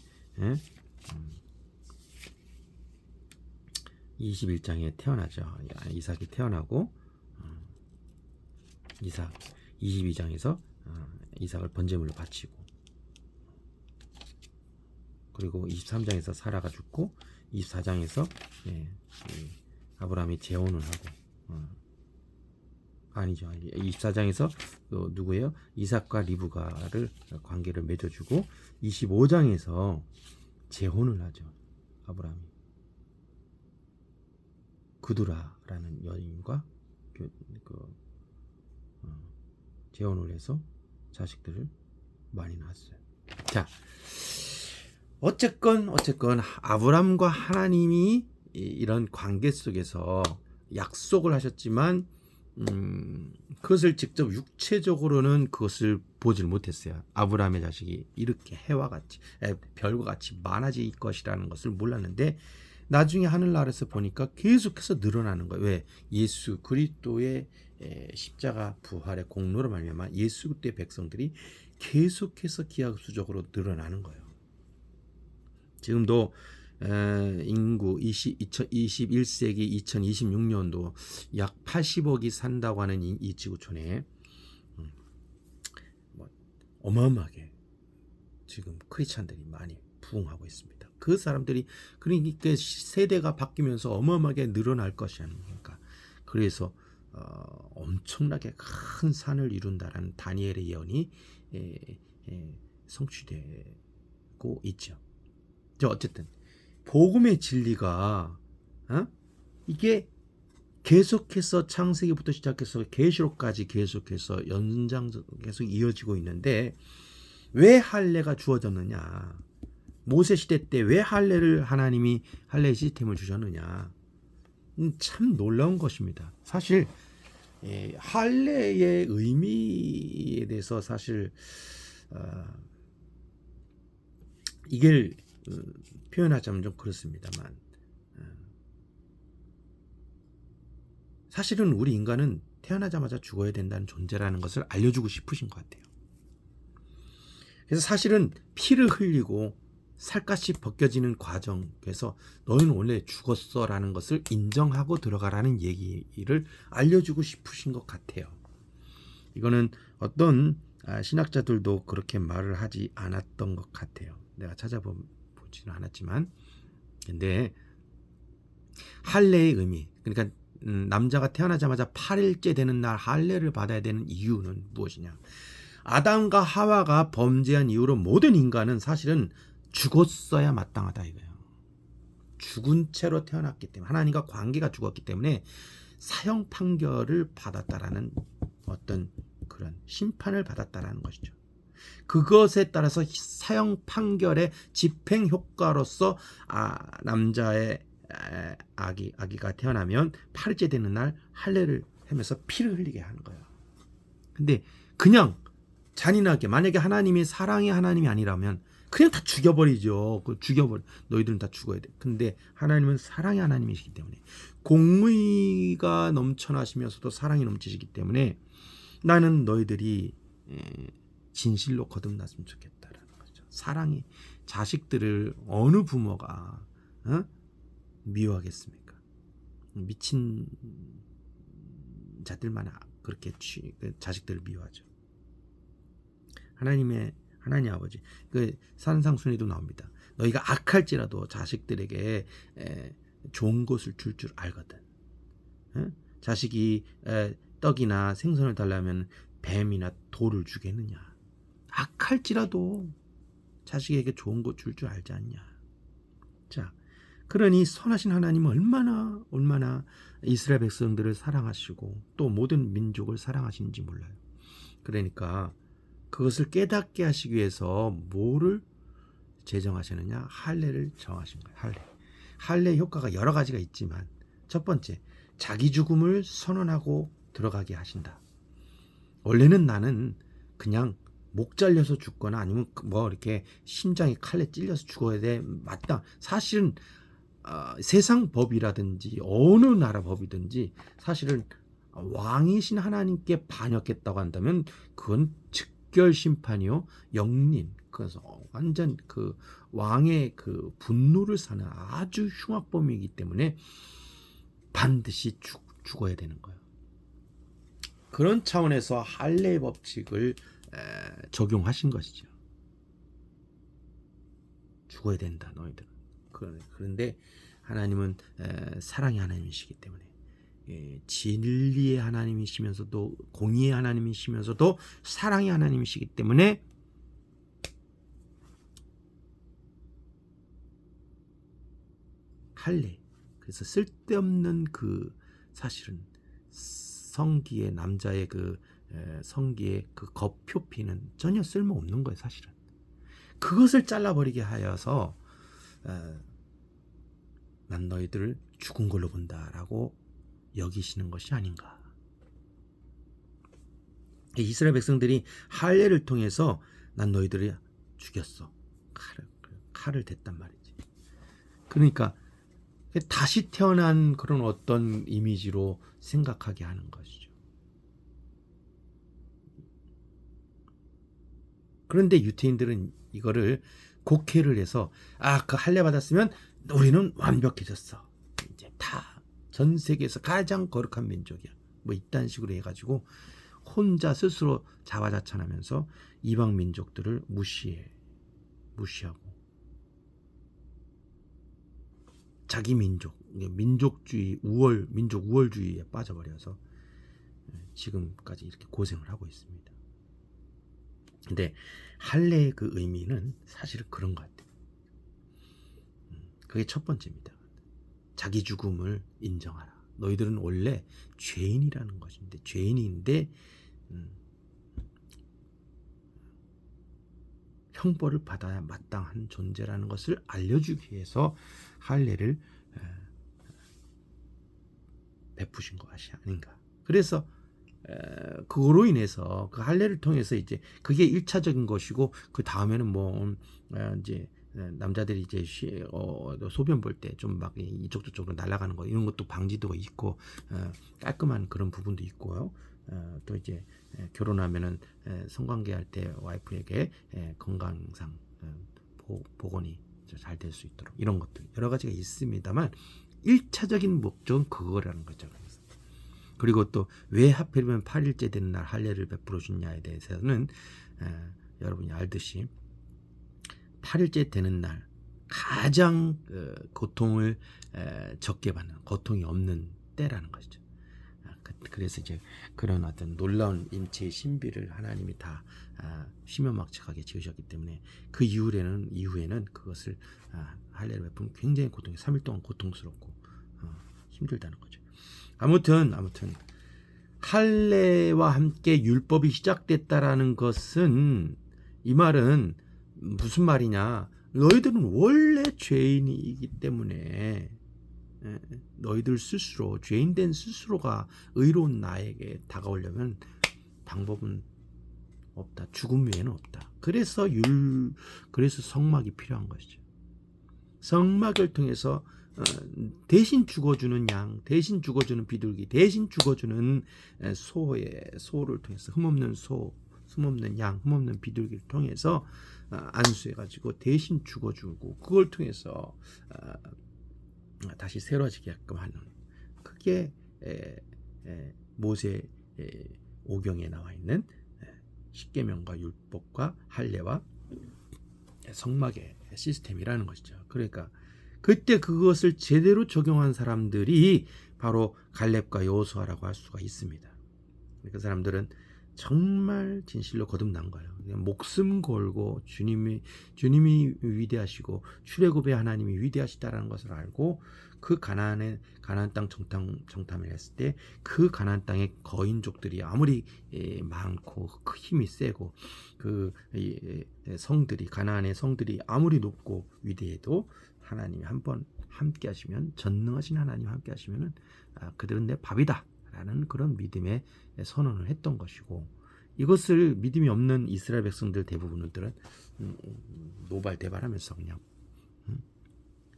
21장에 태어나죠. 이삭이 태어나고 이삭 22장에서 이삭을 번제물로 바치고, 그리고 23장에서 사라가 죽고 24장에서 아브라함이 재혼을 하고 아니죠. 24장에서 누구예요? 이삭과 리브가를 관계를 맺어주고 25장에서 재혼을 하죠. 아브라함이 그두라라는 여인과 재혼을 해서 자식들을 많이 낳았어요. 자, 어쨌건 아브라함과 하나님이 이런 관계 속에서 약속을 하셨지만 그것을 직접 육체적으로는 그것을 보질 못했어요. 아브라함의 자식이 이렇게 해와 같이 별과 같이 많아질 것이라는 것을 몰랐는데 나중에 하늘나라에서 보니까 계속해서 늘어나는 거예요. 왜? 예수 그리스도의 십자가 부활의 공로로 말미암아 예수 그리스도의 백성들이 계속해서 기하급수적으로 늘어나는 거예요. 지금도 인구 21세기 2026년도 약 80억이 산다고 하는 이 지구촌에 어마어마하게 지금 크리스찬들이 많이 부흥하고 있습니다. 그 사람들이 그러니까 세대가 바뀌면서 어마어마하게 늘어날 것이 아닙니까? 그래서 엄청나게 큰 산을 이룬다라는 다니엘의 예언이 성취되고 있죠. 어쨌든 복음의 진리가 이게 계속해서 창세기부터 시작해서 계시록까지 계속해서 연장 계속 이어지고 있는데 왜 할례가 주어졌느냐? 모세 시대 때 왜 하나님이 할례 시스템을 주셨느냐? 참 놀라운 것입니다. 사실 할례의 의미에 대해서 사실 이걸 표현하자면 좀 그렇습니다만 사실은 우리 인간은 태어나자마자 죽어야 된다는 존재라는 것을 알려주고 싶으신 것 같아요. 그래서 사실은 피를 흘리고 살갗이 벗겨지는 과정에서 너희는 원래 죽었어라는 것을 인정하고 들어가라는 얘기를 알려주고 싶으신 것 같아요. 이거는 어떤 신학자들도 그렇게 말을 하지 않았던 것 같아요. 내가 찾아보지는 않았지만. 근데 할례의 의미, 그러니까 남자가 태어나자마자 8일째 되는 날 할례를 받아야 되는 이유는 무엇이냐? 아담과 하와가 범죄한 이후로 모든 인간은 사실은 죽었어야 마땅하다 이거예요. 죽은 채로 태어났기 때문에, 하나님과 관계가 죽었기 때문에 사형 판결을 받았다라는 어떤 그런 심판을 받았다라는 것이죠. 그것에 따라서 사형 판결의 집행 효과로서 남자의 아기가 태어나면 8일째 되는 날 할례를 하면서 피를 흘리게 하는 거예요. 근데 그냥 잔인하게, 만약에 하나님이 사랑의 하나님이 아니라면 그냥 다 죽여버리죠. 너희들은 다 죽어야 돼. 근데 하나님은 사랑의 하나님이시기 때문에, 공의가 넘쳐나시면서도 사랑이 넘치시기 때문에 나는 너희들이 진실로 거듭났으면 좋겠다라는 거죠. 사랑이, 자식들을 어느 부모가 미워하겠습니까? 미친 자들만 그렇게 자식들을 미워하죠. 하나님 아버지, 그 산상순이도 나옵니다. 너희가 악할지라도 자식들에게 좋은 것을 줄 알거든. 자식이 떡이나 생선을 달라면 뱀이나 돌을 주겠느냐? 악할지라도 자식에게 좋은 것 줄 알지 않냐? 자, 그러니 선하신 하나님은 얼마나 이스라엘 백성들을 사랑하시고 또 모든 민족을 사랑하시는지 몰라요. 그러니까 그것을 깨닫게 하시기 위해서 뭐를 제정하시느냐? 할례를 정하신 거예요. 할례 효과가 여러 가지가 있지만 첫 번째, 자기 죽음을 선언하고 들어가게 하신다. 원래는 나는 그냥 목 잘려서 죽거나 아니면 뭐 이렇게 심장에 칼에 찔려서 죽어야 돼, 맞다. 사실은 세상 법이라든지 어느 나라 법이든지 사실은 왕이신 하나님께 반역했다고 한다면 그건 즉결 심판이요, 영린. 그래서 완전 그 왕의 그 분노를 사는 아주 흉악범이기 때문에 반드시 죽어야 되는 거예요. 그런 차원에서 할례 법칙을 적용하신 것이죠. 죽어야 된다, 너희들. 그런데 하나님은 사랑의 하나님이시기 때문에, 진리의 하나님이시면서도 공의의 하나님이시면서도 사랑의 하나님이시기 때문에 할례, 그래서 쓸데없는 그 사실은 성기의 남자의 그 성기의 그 겉표피는 전혀 쓸모없는 거예요. 사실은 그것을 잘라버리게 하여서 난 너희들을 죽은 걸로 본다라고 여기시는 것이 아닌가. 이스라엘 백성들이 할례를 통해서 난 너희들을 죽였어, 칼을 댔단 말이지. 그러니까 다시 태어난 그런 어떤 이미지로 생각하게 하는 것이죠. 그런데 유태인들은 이거를 곡해를 해서 그 할례 받았으면 우리는 완벽해졌어, 이제 다 전 세계에서 가장 거룩한 민족이야, 뭐 이딴 식으로 해가지고 혼자 스스로 자화자찬하면서 이방 민족들을 무시하고 자기 민족주의 민족 우월주의에 빠져버려서 지금까지 이렇게 고생을 하고 있습니다. 근데 할례의 그 의미는 사실은 그런 것 같아요. 그게 첫 번째입니다. 자기 죽음을 인정하라. 너희들은 원래 죄인이라는 것인데, 죄인인데 형벌을 받아야 마땅한 존재라는 것을 알려주기 위해서 할례를 베푸신 것이 아닌가. 그래서 그거로 인해서 그 할례를 통해서 이제 그게 1차적인 것이고, 그 다음에는 뭐 이제 남자들이 이제 소변 볼 때 좀 막 이쪽 저쪽으로 날아가는 거, 이런 것도 방지도가 있고 깔끔한 그런 부분도 있고요. 또 이제 결혼하면은 성관계할 때 와이프에게 건강상 복원이 잘 될 수 있도록, 이런 것들 여러 가지가 있습니다만 1차적인 목적은 그거라는 거죠. 그리고 또 왜 하필이면 8일째 되는 날 할례를 베풀어 주냐에 대해서는 여러분이 알듯이 8일째 되는 날 가장 고통을 적게 받는, 고통이 없는 때라는 것이죠. 그래서 이제 그런 어떤 놀라운 임체의 신비를 하나님이 다 심연막측하게 지으셨기 때문에 그 이후에는 그것을 할례를 베푸면 굉장히 3일 동안 고통스럽고 힘들다는 거죠. 아무튼 할례와 함께 율법이 시작됐다라는 것은, 이 말은 무슨 말이냐, 너희들은 원래 죄인이기 때문에 너희들 스스로, 죄인된 스스로가 의로운 나에게 다가오려면 방법은 없다. 죽음 외에는 없다. 그래서 성막이 필요한 것이죠. 성막을 통해서 대신 죽어주는 양, 대신 죽어주는 비둘기, 대신 죽어주는 소를 통해서, 흠없는 양, 흠없는 비둘기를 통해서 안수해가지고 대신 죽어주고, 그걸 통해서 다시 새로워지게끔 하는, 그게 모세 오경에 나와 있는 십계명과 율법과 할례와 성막의 시스템이라는 것이죠. 그러니까 그때 그것을 제대로 적용한 사람들이 바로 갈렙과 여호수아라고 할 수가 있습니다. 그 사람들은 정말 진실로 거듭난 거예요. 그냥 목숨 걸고 주님이 위대하시고 출애굽의 하나님이 위대하시다라는 것을 알고, 그 가나안 땅 정탐을 했을 때 그 가나안 땅의 거인족들이 아무리 많고 그 힘이 세고, 그 성들이, 가나안의 성들이 아무리 높고 위대해도 하나님이 한번 함께 하시면, 전능하신 하나님 함께 하시면은 그들은 내 밥이다 라는 그런 믿음의 선언을 했던 것이고, 이것을 믿음이 없는 이스라엘 백성들 대부분들은 노발대발하면서 그냥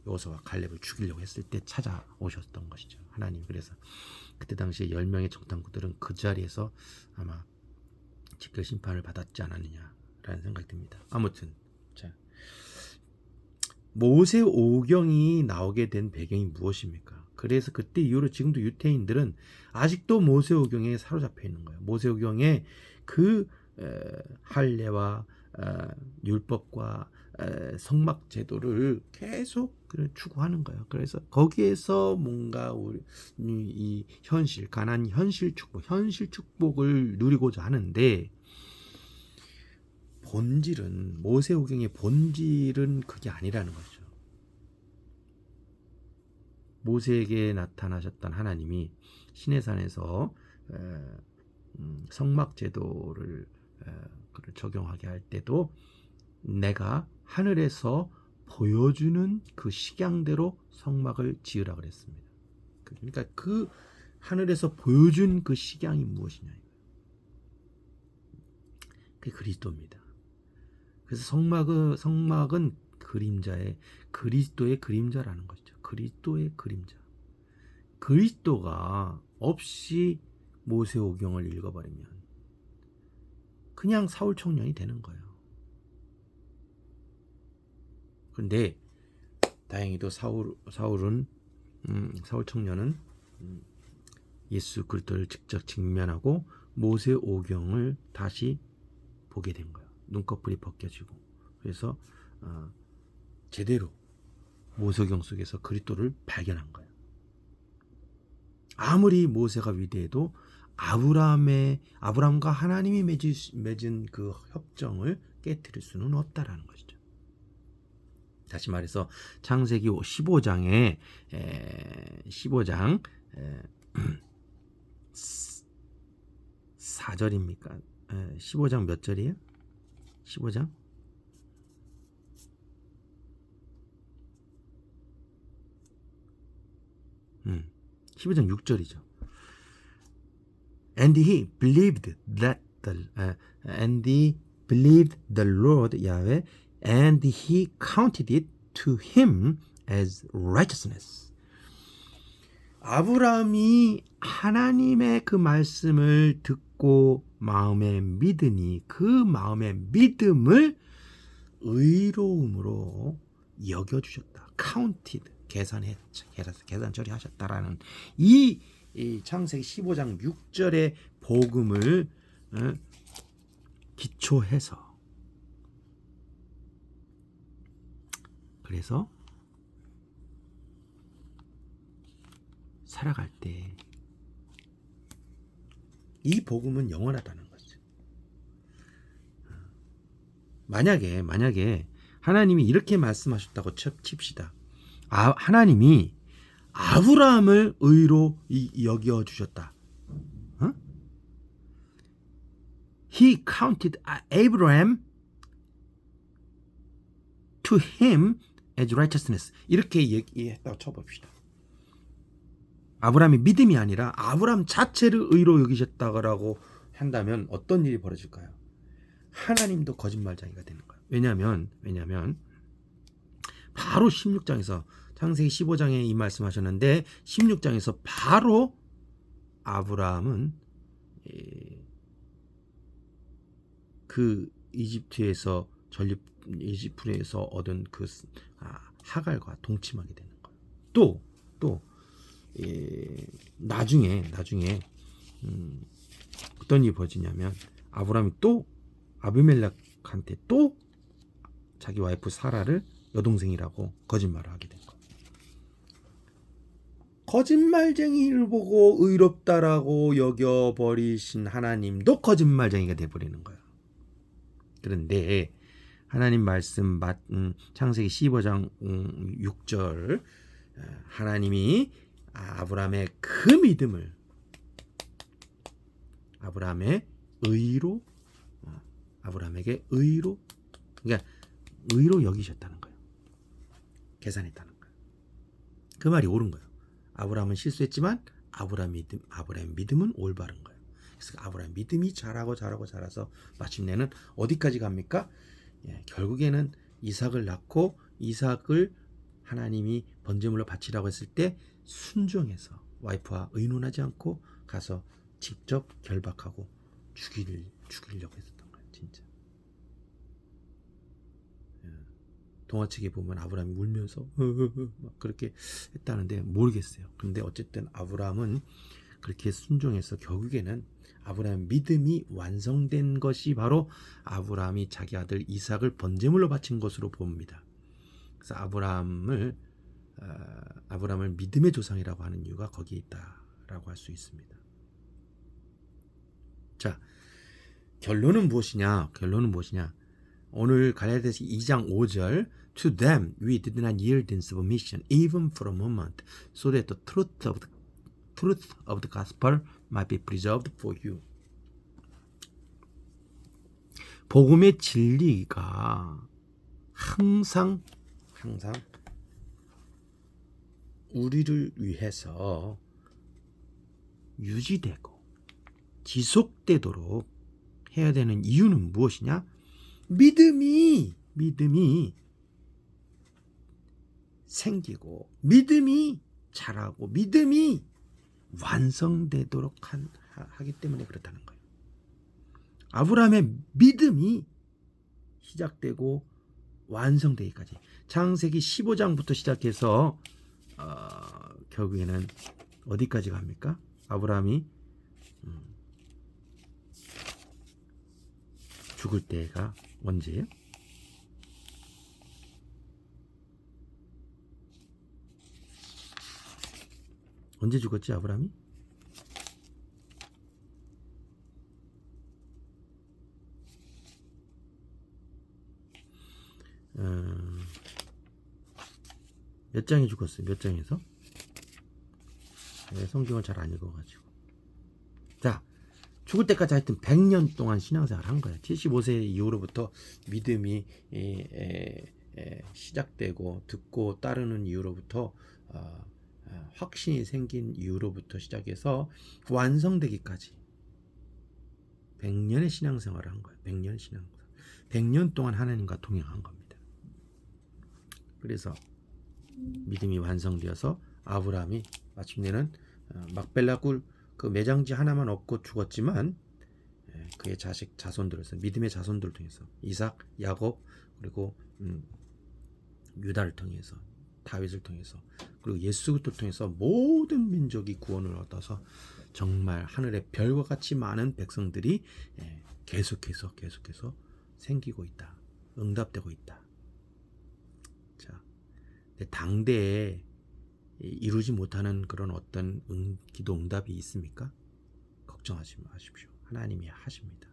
여호수아와 칼렙을 죽이려고 했을 때 찾아오셨던 것이죠, 하나님. 그래서 그때 당시에 10명의 정탐꾼들은 그 자리에서 아마 직결 심판을 받았지 않았느냐라는 생각이 듭니다. 아무튼 자, 모세 오경이 나오게 된 배경이 무엇입니까? 그래서 그때 이후로 지금도 유태인들은 아직도 모세 오경에 사로잡혀 있는 거예요. 모세 오경의 그 할례와 율법과 성막 제도를 계속 추구하는 거예요. 그래서 거기에서 뭔가 이 현실, 가나안 현실 축복을 누리고자 하는데, 본질은, 모세오경의 본질은 그게 아니라는 거죠. 모세에게 나타나셨던 하나님이 시내산에서 성막 제도를 적용하게 할 때도 내가 하늘에서 보여주는 그 식양대로 성막을 지으라 그랬습니다. 그러니까 그 하늘에서 보여준 그 식양이 무엇이냐, 그게 그리스도입니다. 그래서 성막은 그리스도의 그림자라는 것이죠. 그리스도의 그림자. 그리스도가 없이 모세오경을 읽어버리면 그냥 사울 청년이 되는 거예요. 그런데 다행히도 사울 청년은 예수 그리스도를 직접 직면하고 모세오경을 다시 보게 된 거예요. 눈꺼풀이 벗겨지고, 그래서 제대로 모세오경 속에서 그리스도를 발견한 거예요. 아무리 모세가 위대해도 아브라함과 하나님이 맺은 그 협정을 깨뜨릴 수는 없다라는 것이죠. 다시 말해서 창세기 15장 4절입니까? 15장 몇 절이에요? 15장? 15장 6절이죠. And he believed the Lord Yahweh, and he counted it to him as righteousness. 아브라함이 하나님의 그 말씀을 듣고 마음에 믿으니 그 마음의 믿음을 의로움으로 여겨주셨다. counted, 계산 처리하셨다라는 이 창세기 15장 6절의 복음을 기초해서, 그래서 살아갈 때 이 복음은 영원하다는 거죠. 만약에 하나님이 이렇게 말씀하셨다고 칩시다. 하나님이 아브라함을 의로 여겨 주셨다. He counted Abraham to him as righteousness. 이렇게 얘기했다고 쳐봅시다. 아브라함이 믿음이 아니라 아브라함 자체를 의로 여기셨다고 한다면 어떤 일이 벌어질까요? 하나님도 거짓말쟁이가 되는 거예요. 왜냐하면 바로 16장에서, 창세기 15장에 이 말씀하셨는데 16장에서 바로 아브라함은 그 이집트에서 얻은 그 하갈과 동침하게 되는 거예요. 또 나중에 어떤 일이 벌어지냐면, 아브라함이 또 아비멜렉한테 또 자기 와이프 사라를 여동생이라고 거짓말을 하게 된 거예요. 거짓말쟁이를 보고 의롭다라고 여겨버리신 하나님도 거짓말쟁이가 돼버리는 거예요. 그런데 하나님 말씀 창세기 15장 6절, 하나님이 아브라함의 그 믿음을 아브라함에게 의로, 그러니까 의로 여기셨다는 거예요. 계산했다는 거예요. 그 말이 옳은 거예요. 아브라함은 실수했지만 아브라함의 믿음은 올바른 거예요. 그래서 아브라함 믿음이 자라서 마침내는 어디까지 갑니까? 결국에는 이삭을 낳고 이삭을 하나님이 번제물로 바치라고 했을 때 순종해서 와이프와 의논하지 않고 가서 직접 결박하고 죽이려고 했었던 거예요. 진짜. 동화책에 보면 아브라함이 울면서 막 그렇게 했다는데 모르겠어요. 근데 어쨌든 아브라함은 그렇게 순종해서 결국에는 아브라함 믿음이 완성된 것이 바로 아브라함이 자기 아들 이삭을 번제물로 바친 것으로 봅니다. 그래서 아브라함을 믿음의 조상이라고 하는 이유가 거기에 있다라고 할 수 있습니다. 자, 결론은 무엇이냐? 오늘 갈라디아서 2장 5절 To them we did not yield in submission even for a moment so that the truth of the gospel might be preserved for you. 복음의 진리가 항상 우리를 위해서 유지되고 지속되도록 해야 되는 이유는 무엇이냐? 믿음이 생기고 믿음이 자라고 믿음이 완성되도록 하기 때문에 그렇다는 거예요. 아브라함의 믿음이 시작되고 완성되기까지 창세기 15장부터 시작해서 결국에는 어디까지 갑니까? 아브라함이 죽을 때가 언제예요? 언제 죽었지 아브라함이? 몇 장에 죽었어요? 몇 장에서? 성경을 잘 안 읽어가지고. 자, 죽을 때까지 하여튼 100년 동안 신앙생활을 한 거야. 75세 이후로부터 믿음이 시작되고 듣고 따르는 이후로부터 확신이 생긴 이후로부터 시작해서 완성되기까지 100년의 신앙생활을 한 거예요. 100년 신앙생활. 100년 동안 하나님과 동행한 겁니다. 그래서 믿음이 완성되어서 아브라함이 마침내는 막벨라 굴 그 매장지 하나만 얻고 죽었지만 그의 자손들에서 믿음의 자손들을 통해서 이삭, 야곱 그리고 유다를 통해서 다윗을 통해서 그리고 예수 그리스도를 통해서 모든 민족이 구원을 얻어서 정말 하늘의 별과 같이 많은 백성들이 계속해서 생기고 있다. 응답되고 있다. 자, 당대에 이루지 못하는 그런 어떤 기도 응답이 있습니까? 걱정하지 마십시오. 하나님이 하십니다.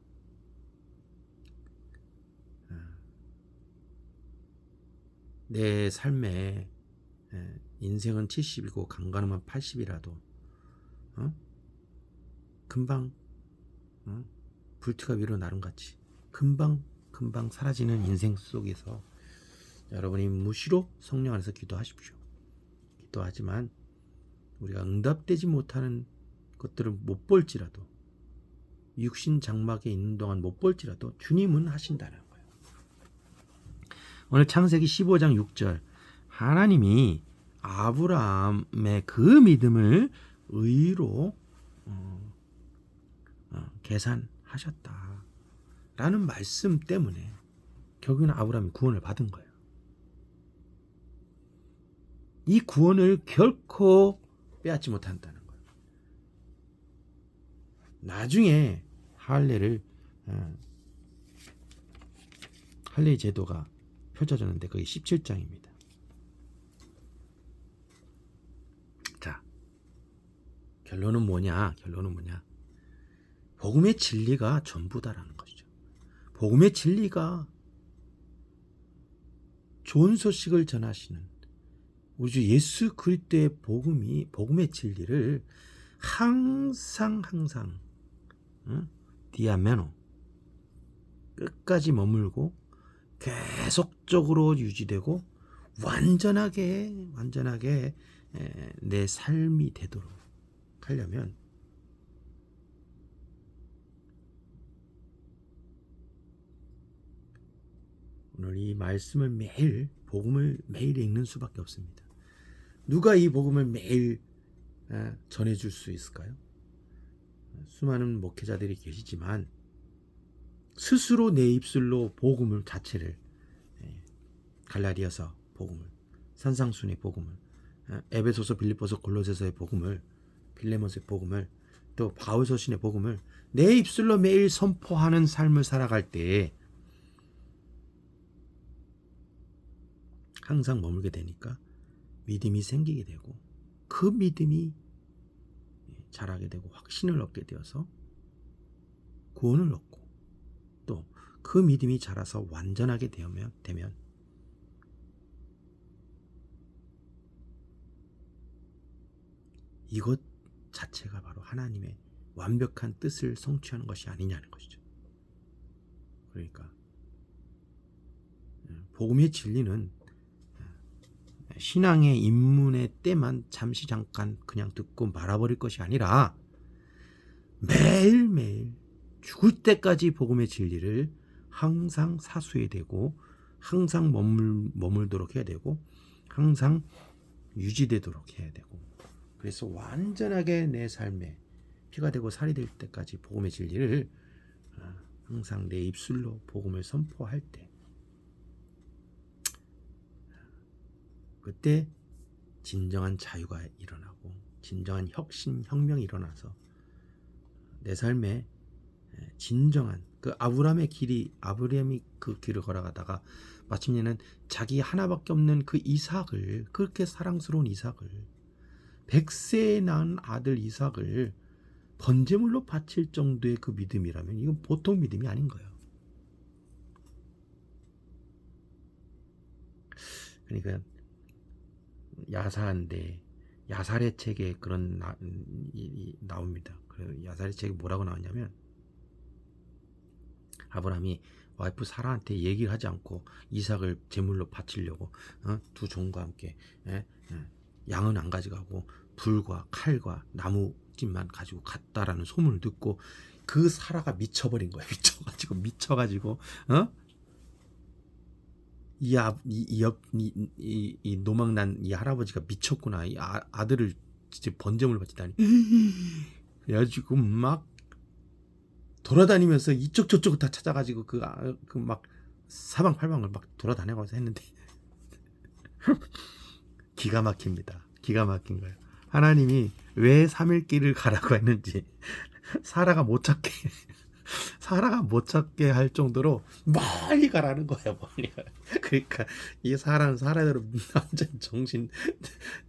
내 삶에 인생은 70이고 강간하면 80이라도 금방 불티가 위로 나름같이 금방 사라지는 인생 속에서 여러분이 무시로 성령 안에서 기도하십시오. 기도하지만 우리가 응답되지 못하는 것들을 못 볼지라도 육신 장막에 있는 동안 못 볼지라도 주님은 하신다는 거예요. 오늘 창세기 15장 6절 하나님이 아브라함의 그 믿음을 의로 계산하셨다라는 말씀 때문에 결국에는 아브라함이 구원을 받은 거예요. 이 구원을 결코 빼앗지 못한다는 거예요. 나중에 할례의 제도가 펼쳐졌는데 그게 17장입니다. 자, 결론은 뭐냐? 복음의 진리가 전부다라는 것이죠. 복음의 진리가 좋은 소식을 전하시는 우리 주 예수 그리스도의 복음의 진리를 항상 디아메노 끝까지 머물고 계속적으로 유지되고 완전하게 내 삶이 되도록 하려면 오늘 이 말씀을 매일 복음을 매일 읽는 수밖에 없습니다. 누가 이 복음을 매일 전해줄 수 있을까요? 수많은 목회자들이 계시지만 스스로 내 입술로 복음을 자체를 갈라디아서 복음을, 산상순의 복음을, 에베소서, 빌립보서, 골로새서의 복음을, 빌레몬서의 복음을, 또 바울서신의 복음을 내 입술로 매일 선포하는 삶을 살아갈 때 항상 머물게 되니까 믿음이 생기게 되고 그 믿음이 자라게 되고 확신을 얻게 되어서 구원을 얻고 또 그 믿음이 자라서 완전하게 되면 이것 자체가 바로 하나님의 완벽한 뜻을 성취하는 것이 아니냐는 것이죠. 그러니까 복음의 진리는 신앙의 입문의 때만 잠깐 그냥 듣고 말아버릴 것이 아니라 매일매일 죽을 때까지 복음의 진리를 항상 사수해야 되고 항상 머물도록 해야 되고 항상 유지되도록 해야 되고, 그래서 완전하게 내 삶에 피가 되고 살이 될 때까지 복음의 진리를 항상 내 입술로 복음을 선포할 때, 그때 진정한 자유가 일어나고 진정한 혁명이 일어나서 내 삶에 진정한 그 아브라함이 그 길을 걸어가다가 마침내는 자기 하나밖에 없는 그 이삭을, 그렇게 사랑스러운 이삭을, 100세에 낳은 아들 이삭을 번제물로 바칠 정도의 그 믿음이라면 이건 보통 믿음이 아닌 거예요. 그러니까 야사한데 야살의 책에 그런 나옵니다. 그 야살의 책에 뭐라고 나왔냐면 아브라함이 와이프 사라한테 얘기를 하지 않고 이삭을 제물로 바치려고 두 종과 함께 양은 안 가져가고 불과 칼과 나무집만 가지고 갔다라는 소문을 듣고 그 사라가 미쳐버린 거예요. 미쳐가지고 이 노망난 이 할아버지가 미쳤구나. 이 아들을 진짜 번제물로 바치다니. 그래가지고 막 돌아다니면서 이쪽 저쪽 다 찾아가지고 그 막 사방팔방을 막 돌아다녀가면서 했는데 기가 막힙니다. 기가 막힌 거예요. 하나님이 왜 3일길을 가라고 했는지 사라가 못 찾게 할 정도로 멀리 가라는 거예요. 멀리 가라. 그러니까 이 사라대로 완전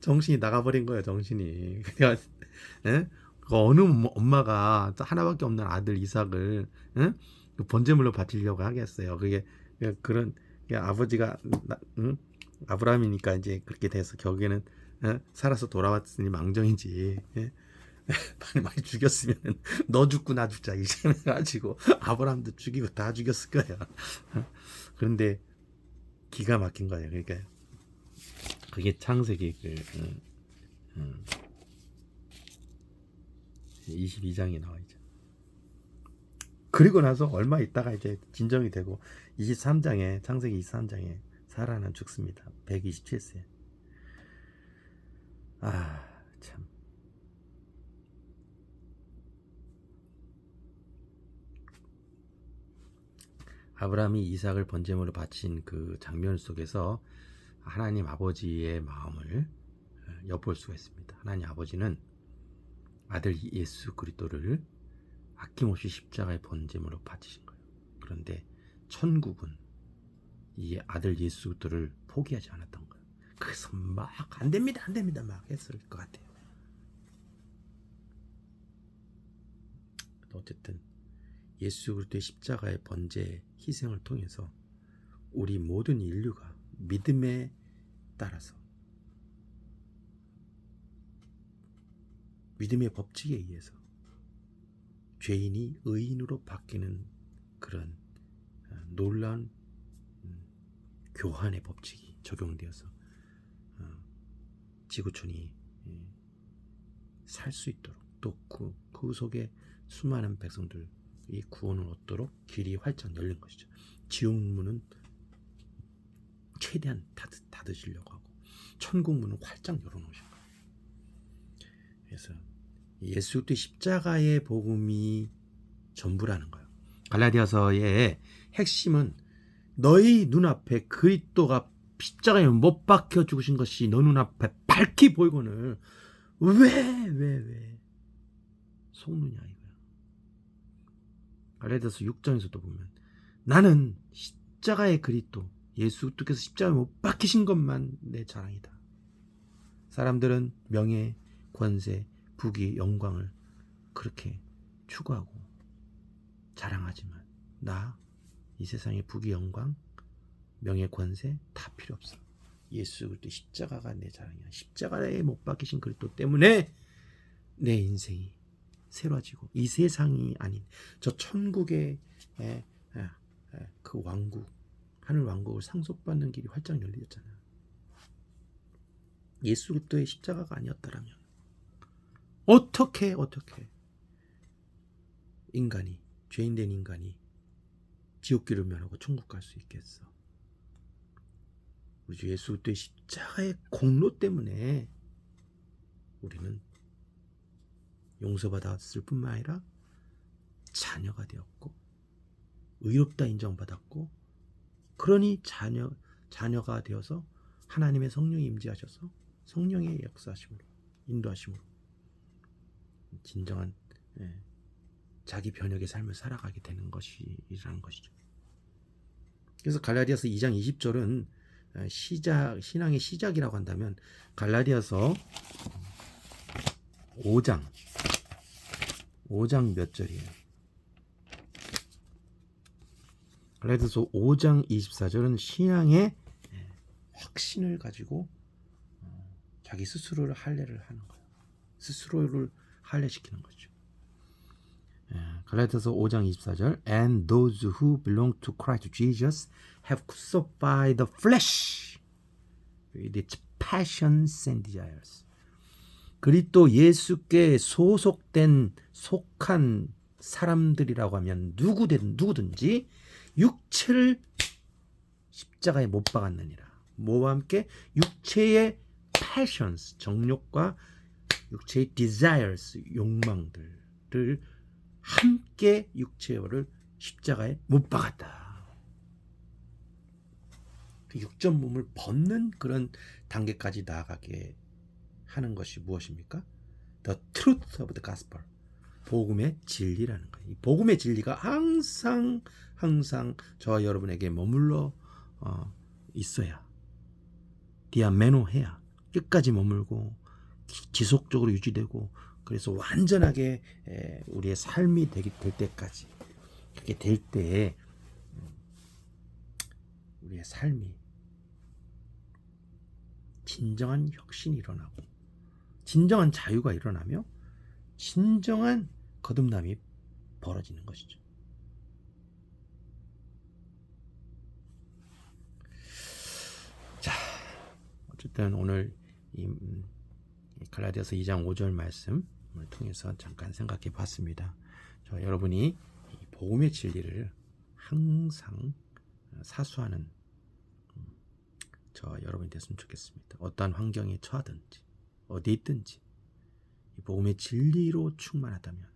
정신이 나가버린 거예요. 정신이. 그러니까 어느 엄마가 하나밖에 없는 아들 이삭을 번제물로 바치려고 하겠어요. 그게 그런 아버지가 아브라함이니까 이제 그렇게 돼서 결국에는 살아서 돌아왔으니 망정이지. 많이 죽였으면 너 죽고 나 죽자 이 생각해가지고 아브라함도 죽이고 다 죽였을 거야. 그런데 기가 막힌 거예요. 그러니까 그게 창세기 22장에 나와 있죠. 그리고 나서 얼마 있다가 이제 진정이 되고 23장에 창세기 23장에 사라는 죽습니다. 127세. 참. 아브라함이 이삭을 번제물로 바친 그 장면 속에서 하나님 아버지의 마음을 엿볼 수가 있습니다. 하나님 아버지는 아들 예수 그리스도를 아낌없이 십자가의 번제물로 바치신 거예요. 그런데 천국은 이 아들 예수 그리스도를 포기하지 않았던 거예요. 그래서 막 안 됩니다 막 했을 것 같아요. 어쨌든 예수 그리스도의 십자가의 번제 희생을 통해서 우리 모든 인류가 믿음에 따라서 믿음의 법칙에 의해서 죄인이 의인으로 바뀌는 그런 놀라운 교환의 법칙이 적용되어서 지구촌이 살 수 있도록 또 그 속에 수많은 백성들이 구원을 얻도록 길이 활짝 열린 것이죠. 지옥문은 최대한 닫으시려고 하고 천국문은 활짝 열어놓으신 거예요. 그래서 예수 그리스도의 십자가의 복음이 전부라는 거예요. 갈라디아서의 핵심은 너희 눈앞에 그리스도가 십자가에 못 박혀 죽으신 것이 너 눈앞에 밝히 보이거늘 왜 속느냐 이거야. 갈라디아서 6장에서도 보면 나는 십자가의 그리스도 예수 그리스도께서 십자가에 못 박히신 것만 내 자랑이다. 사람들은 명예, 권세, 부귀, 영광을 그렇게 추구하고 자랑하지만 나 이 세상의 부귀, 영광, 명예, 권세 다 필요 없어. 예수 그리스도 십자가가 내 자랑이야. 십자가에 못 박히신 그리스도 때문에 내 인생이 새로워지고 이 세상이 아닌 저 천국의 그 왕국, 하늘 왕국을 상속받는 길이 활짝 열렸잖아. 예수 그리스도의 십자가가 아니었다라면 어떻게 인간이, 죄인된 인간이 지옥길을 면하고 천국 갈 수 있겠어? 우리 주 예수 그리스도의 십자가의 공로 때문에 우리는 용서받았을 뿐만 아니라 자녀가 되었고 의롭다 인정받았고, 그러니 자녀가 되어서 하나님의 성령이 임재하셔서 성령의 역사하심으로 인도하심으로 진정한 자기 변혁의 삶을 살아가게 되는 것이라는 것이죠. 그래서 갈라디아서 2장 20절은 신앙의 시작이라고 한다면 갈라디아서 5장 몇 절이에요? 갈라디아서 5장 24절은 신앙의 확신을 가지고 자기 스스로를 할례를 하는 거예요. 스스로를 할례시키는 거죠. 갈라디아서 5장 24절 And those who belong to Christ Jesus have crucified the flesh with its passions and desires. 그리스도 예수께 속한 사람들이라고 하면 누구든지 육체를 십자가에 못 박았느니라. 뭐와 함께 육체의 passions, 정욕과 육체의 desires, 욕망들을 함께 육체를 십자가에 못 박았다. 그 육전 몸을 벗는 그런 단계까지 나아가게 하는 것이 무엇입니까? The truth of the gospel. 복음의 진리라는 거예요. 이 복음의 진리가 항상 저와 여러분에게 머물러 있어야, 디아메노해야 끝까지 머물고 지속적으로 유지되고, 그래서 완전하게 우리의 삶이 될 때까지, 그렇게 될 때에 우리의 삶이 진정한 혁신이 일어나고 진정한 자유가 일어나며 진정한 거듭남이 벌어지는 것이죠. 자, 어쨌든 오늘 이 갈라디아서 2장 5절 말씀을 통해서 잠깐 생각해 봤습니다. 여러분이 이 복음의 진리를 항상 사수하는 여러분이 됐으면 좋겠습니다. 어떠한 환경에 처하든지 어디 있든지 이 복음의 진리로 충만하다면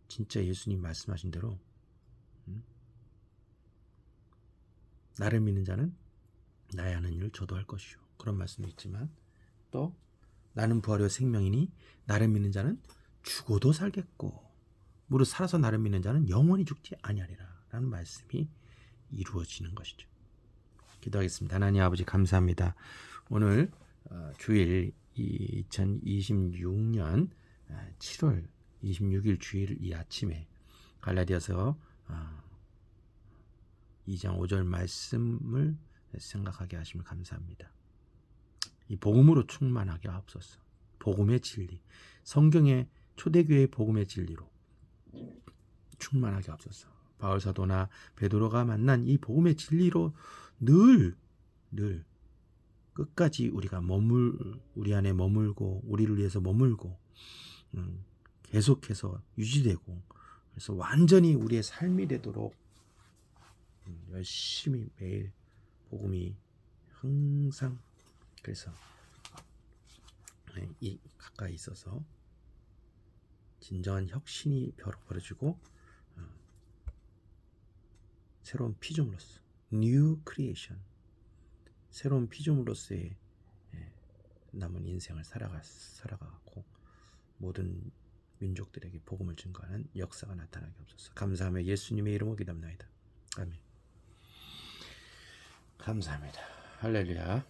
진짜 예수님 말씀하신 대로 나를 믿는 자는 나의 하는 일을 저도 할 것이요, 그런 말씀도 있지만 또 나는 부활이요 생명이니 나를 믿는 자는 죽어도 살겠고 무릇 살아서 나를 믿는 자는 영원히 죽지 아니하리라 라는 말씀이 이루어지는 것이죠. 기도하겠습니다. 하나님 아버지 감사합니다. 오늘 주일 2026년 7월 26일 주일 이 아침에 갈라디아서 2장 5절 말씀을 생각하게 하시면 감사합니다. 이 복음으로 충만하게 하옵소서. 복음의 진리, 성경의 초대교회의 복음의 진리로 충만하게 하옵소서. 바울 사도나 베드로가 만난 이 복음의 진리로 늘 끝까지 우리가 우리 안에 머물고 우리를 위해서 머물고 계속해서 유지되고 그래서 완전히 우리의 삶이 되도록 열심히 매일 복음이 항상 그래서 이 가까이 있어서 진정한 혁신이 벌어지고 새로운 피조물로서 New Creation 새로운 피조물로서의 남은 인생을 살아가고 모든 민족들에게 복음을 증거하는 역사가 나타나게 없어서 감사하며 예수님의 이름으로 기도합니다. 아멘. 감사합니다. 할렐루야.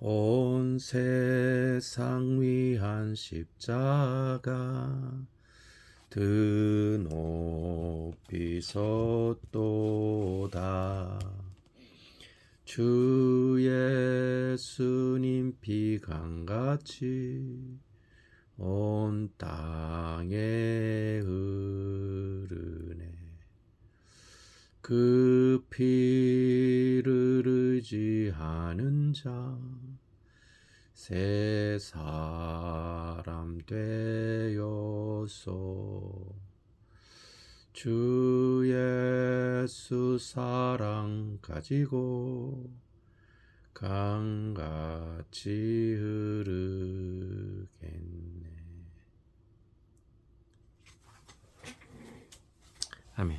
온 세상 위한 십자가 드높이 섰도다. 주 예수님 피강같이 온 땅에 흐르네. 그 피를 의지하는 자 새 사람 되었소. 주 예수 사랑 가지고 강같이 흐르겠네. 아멘.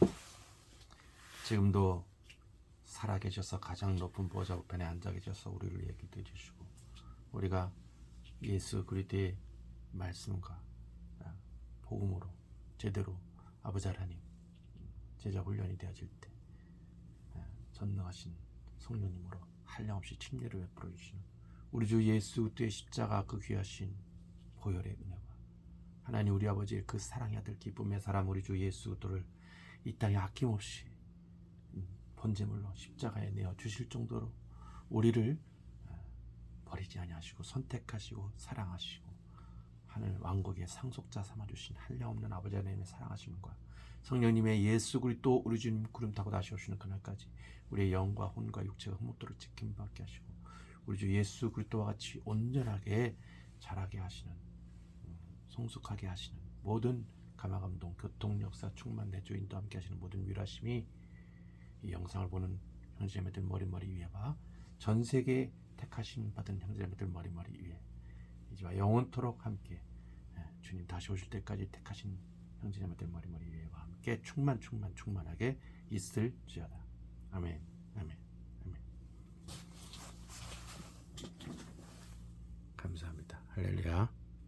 지금도 살아계셔서 가장 높은 보좌 우편에 앉아 계셔서 우리를 위해 기도해 주시고 우리가 예수 그리스도의 말씀과 복음으로 제대로 아버지 하나님 제자 훈련이 되어질 때 전능하신 성령님으로 한량없이 칭례를 베풀어 주시는 우리 주 예수 그리스도의 십자가 그 귀하신 보혈의 은혜와 하나님 우리 아버지의 그 사랑의 아들 기쁨의 사람 우리 주 예수 그리스도를 이 땅에 아낌없이 번제물로 십자가에 내어 주실 정도로 우리를 버리지 아니하시고 선택하시고 사랑하시고 하늘 왕국의 상속자 삼아주신 한량없는 아버지 하나님의 사랑하심과 성령님의 예수 그리스도 우리 주님 구름 타고 다시 오시는 그날까지 우리의 영과 혼과 육체가 흠없도록 지킴받게 하시고 우리 주 예수 그리스도와 같이 온전하게 자라게 하시는 성숙하게 하시는 모든 감화감동 교통 역사 충만 내주 인도 함께 하시는 모든 위로하심이 이 영상을 보는 형제자매들 머리머리 위에와 전 세계 택하심 받은 형제자매들 머리머리 위에 이제와 영원토록 함께 주님 다시 오실 때까지 택하신 형제자매들 머리머리 위에와 함께 충만하게 있을지어다. 아멘. 아멘. 아멘. 감사합니다. 할렐루야.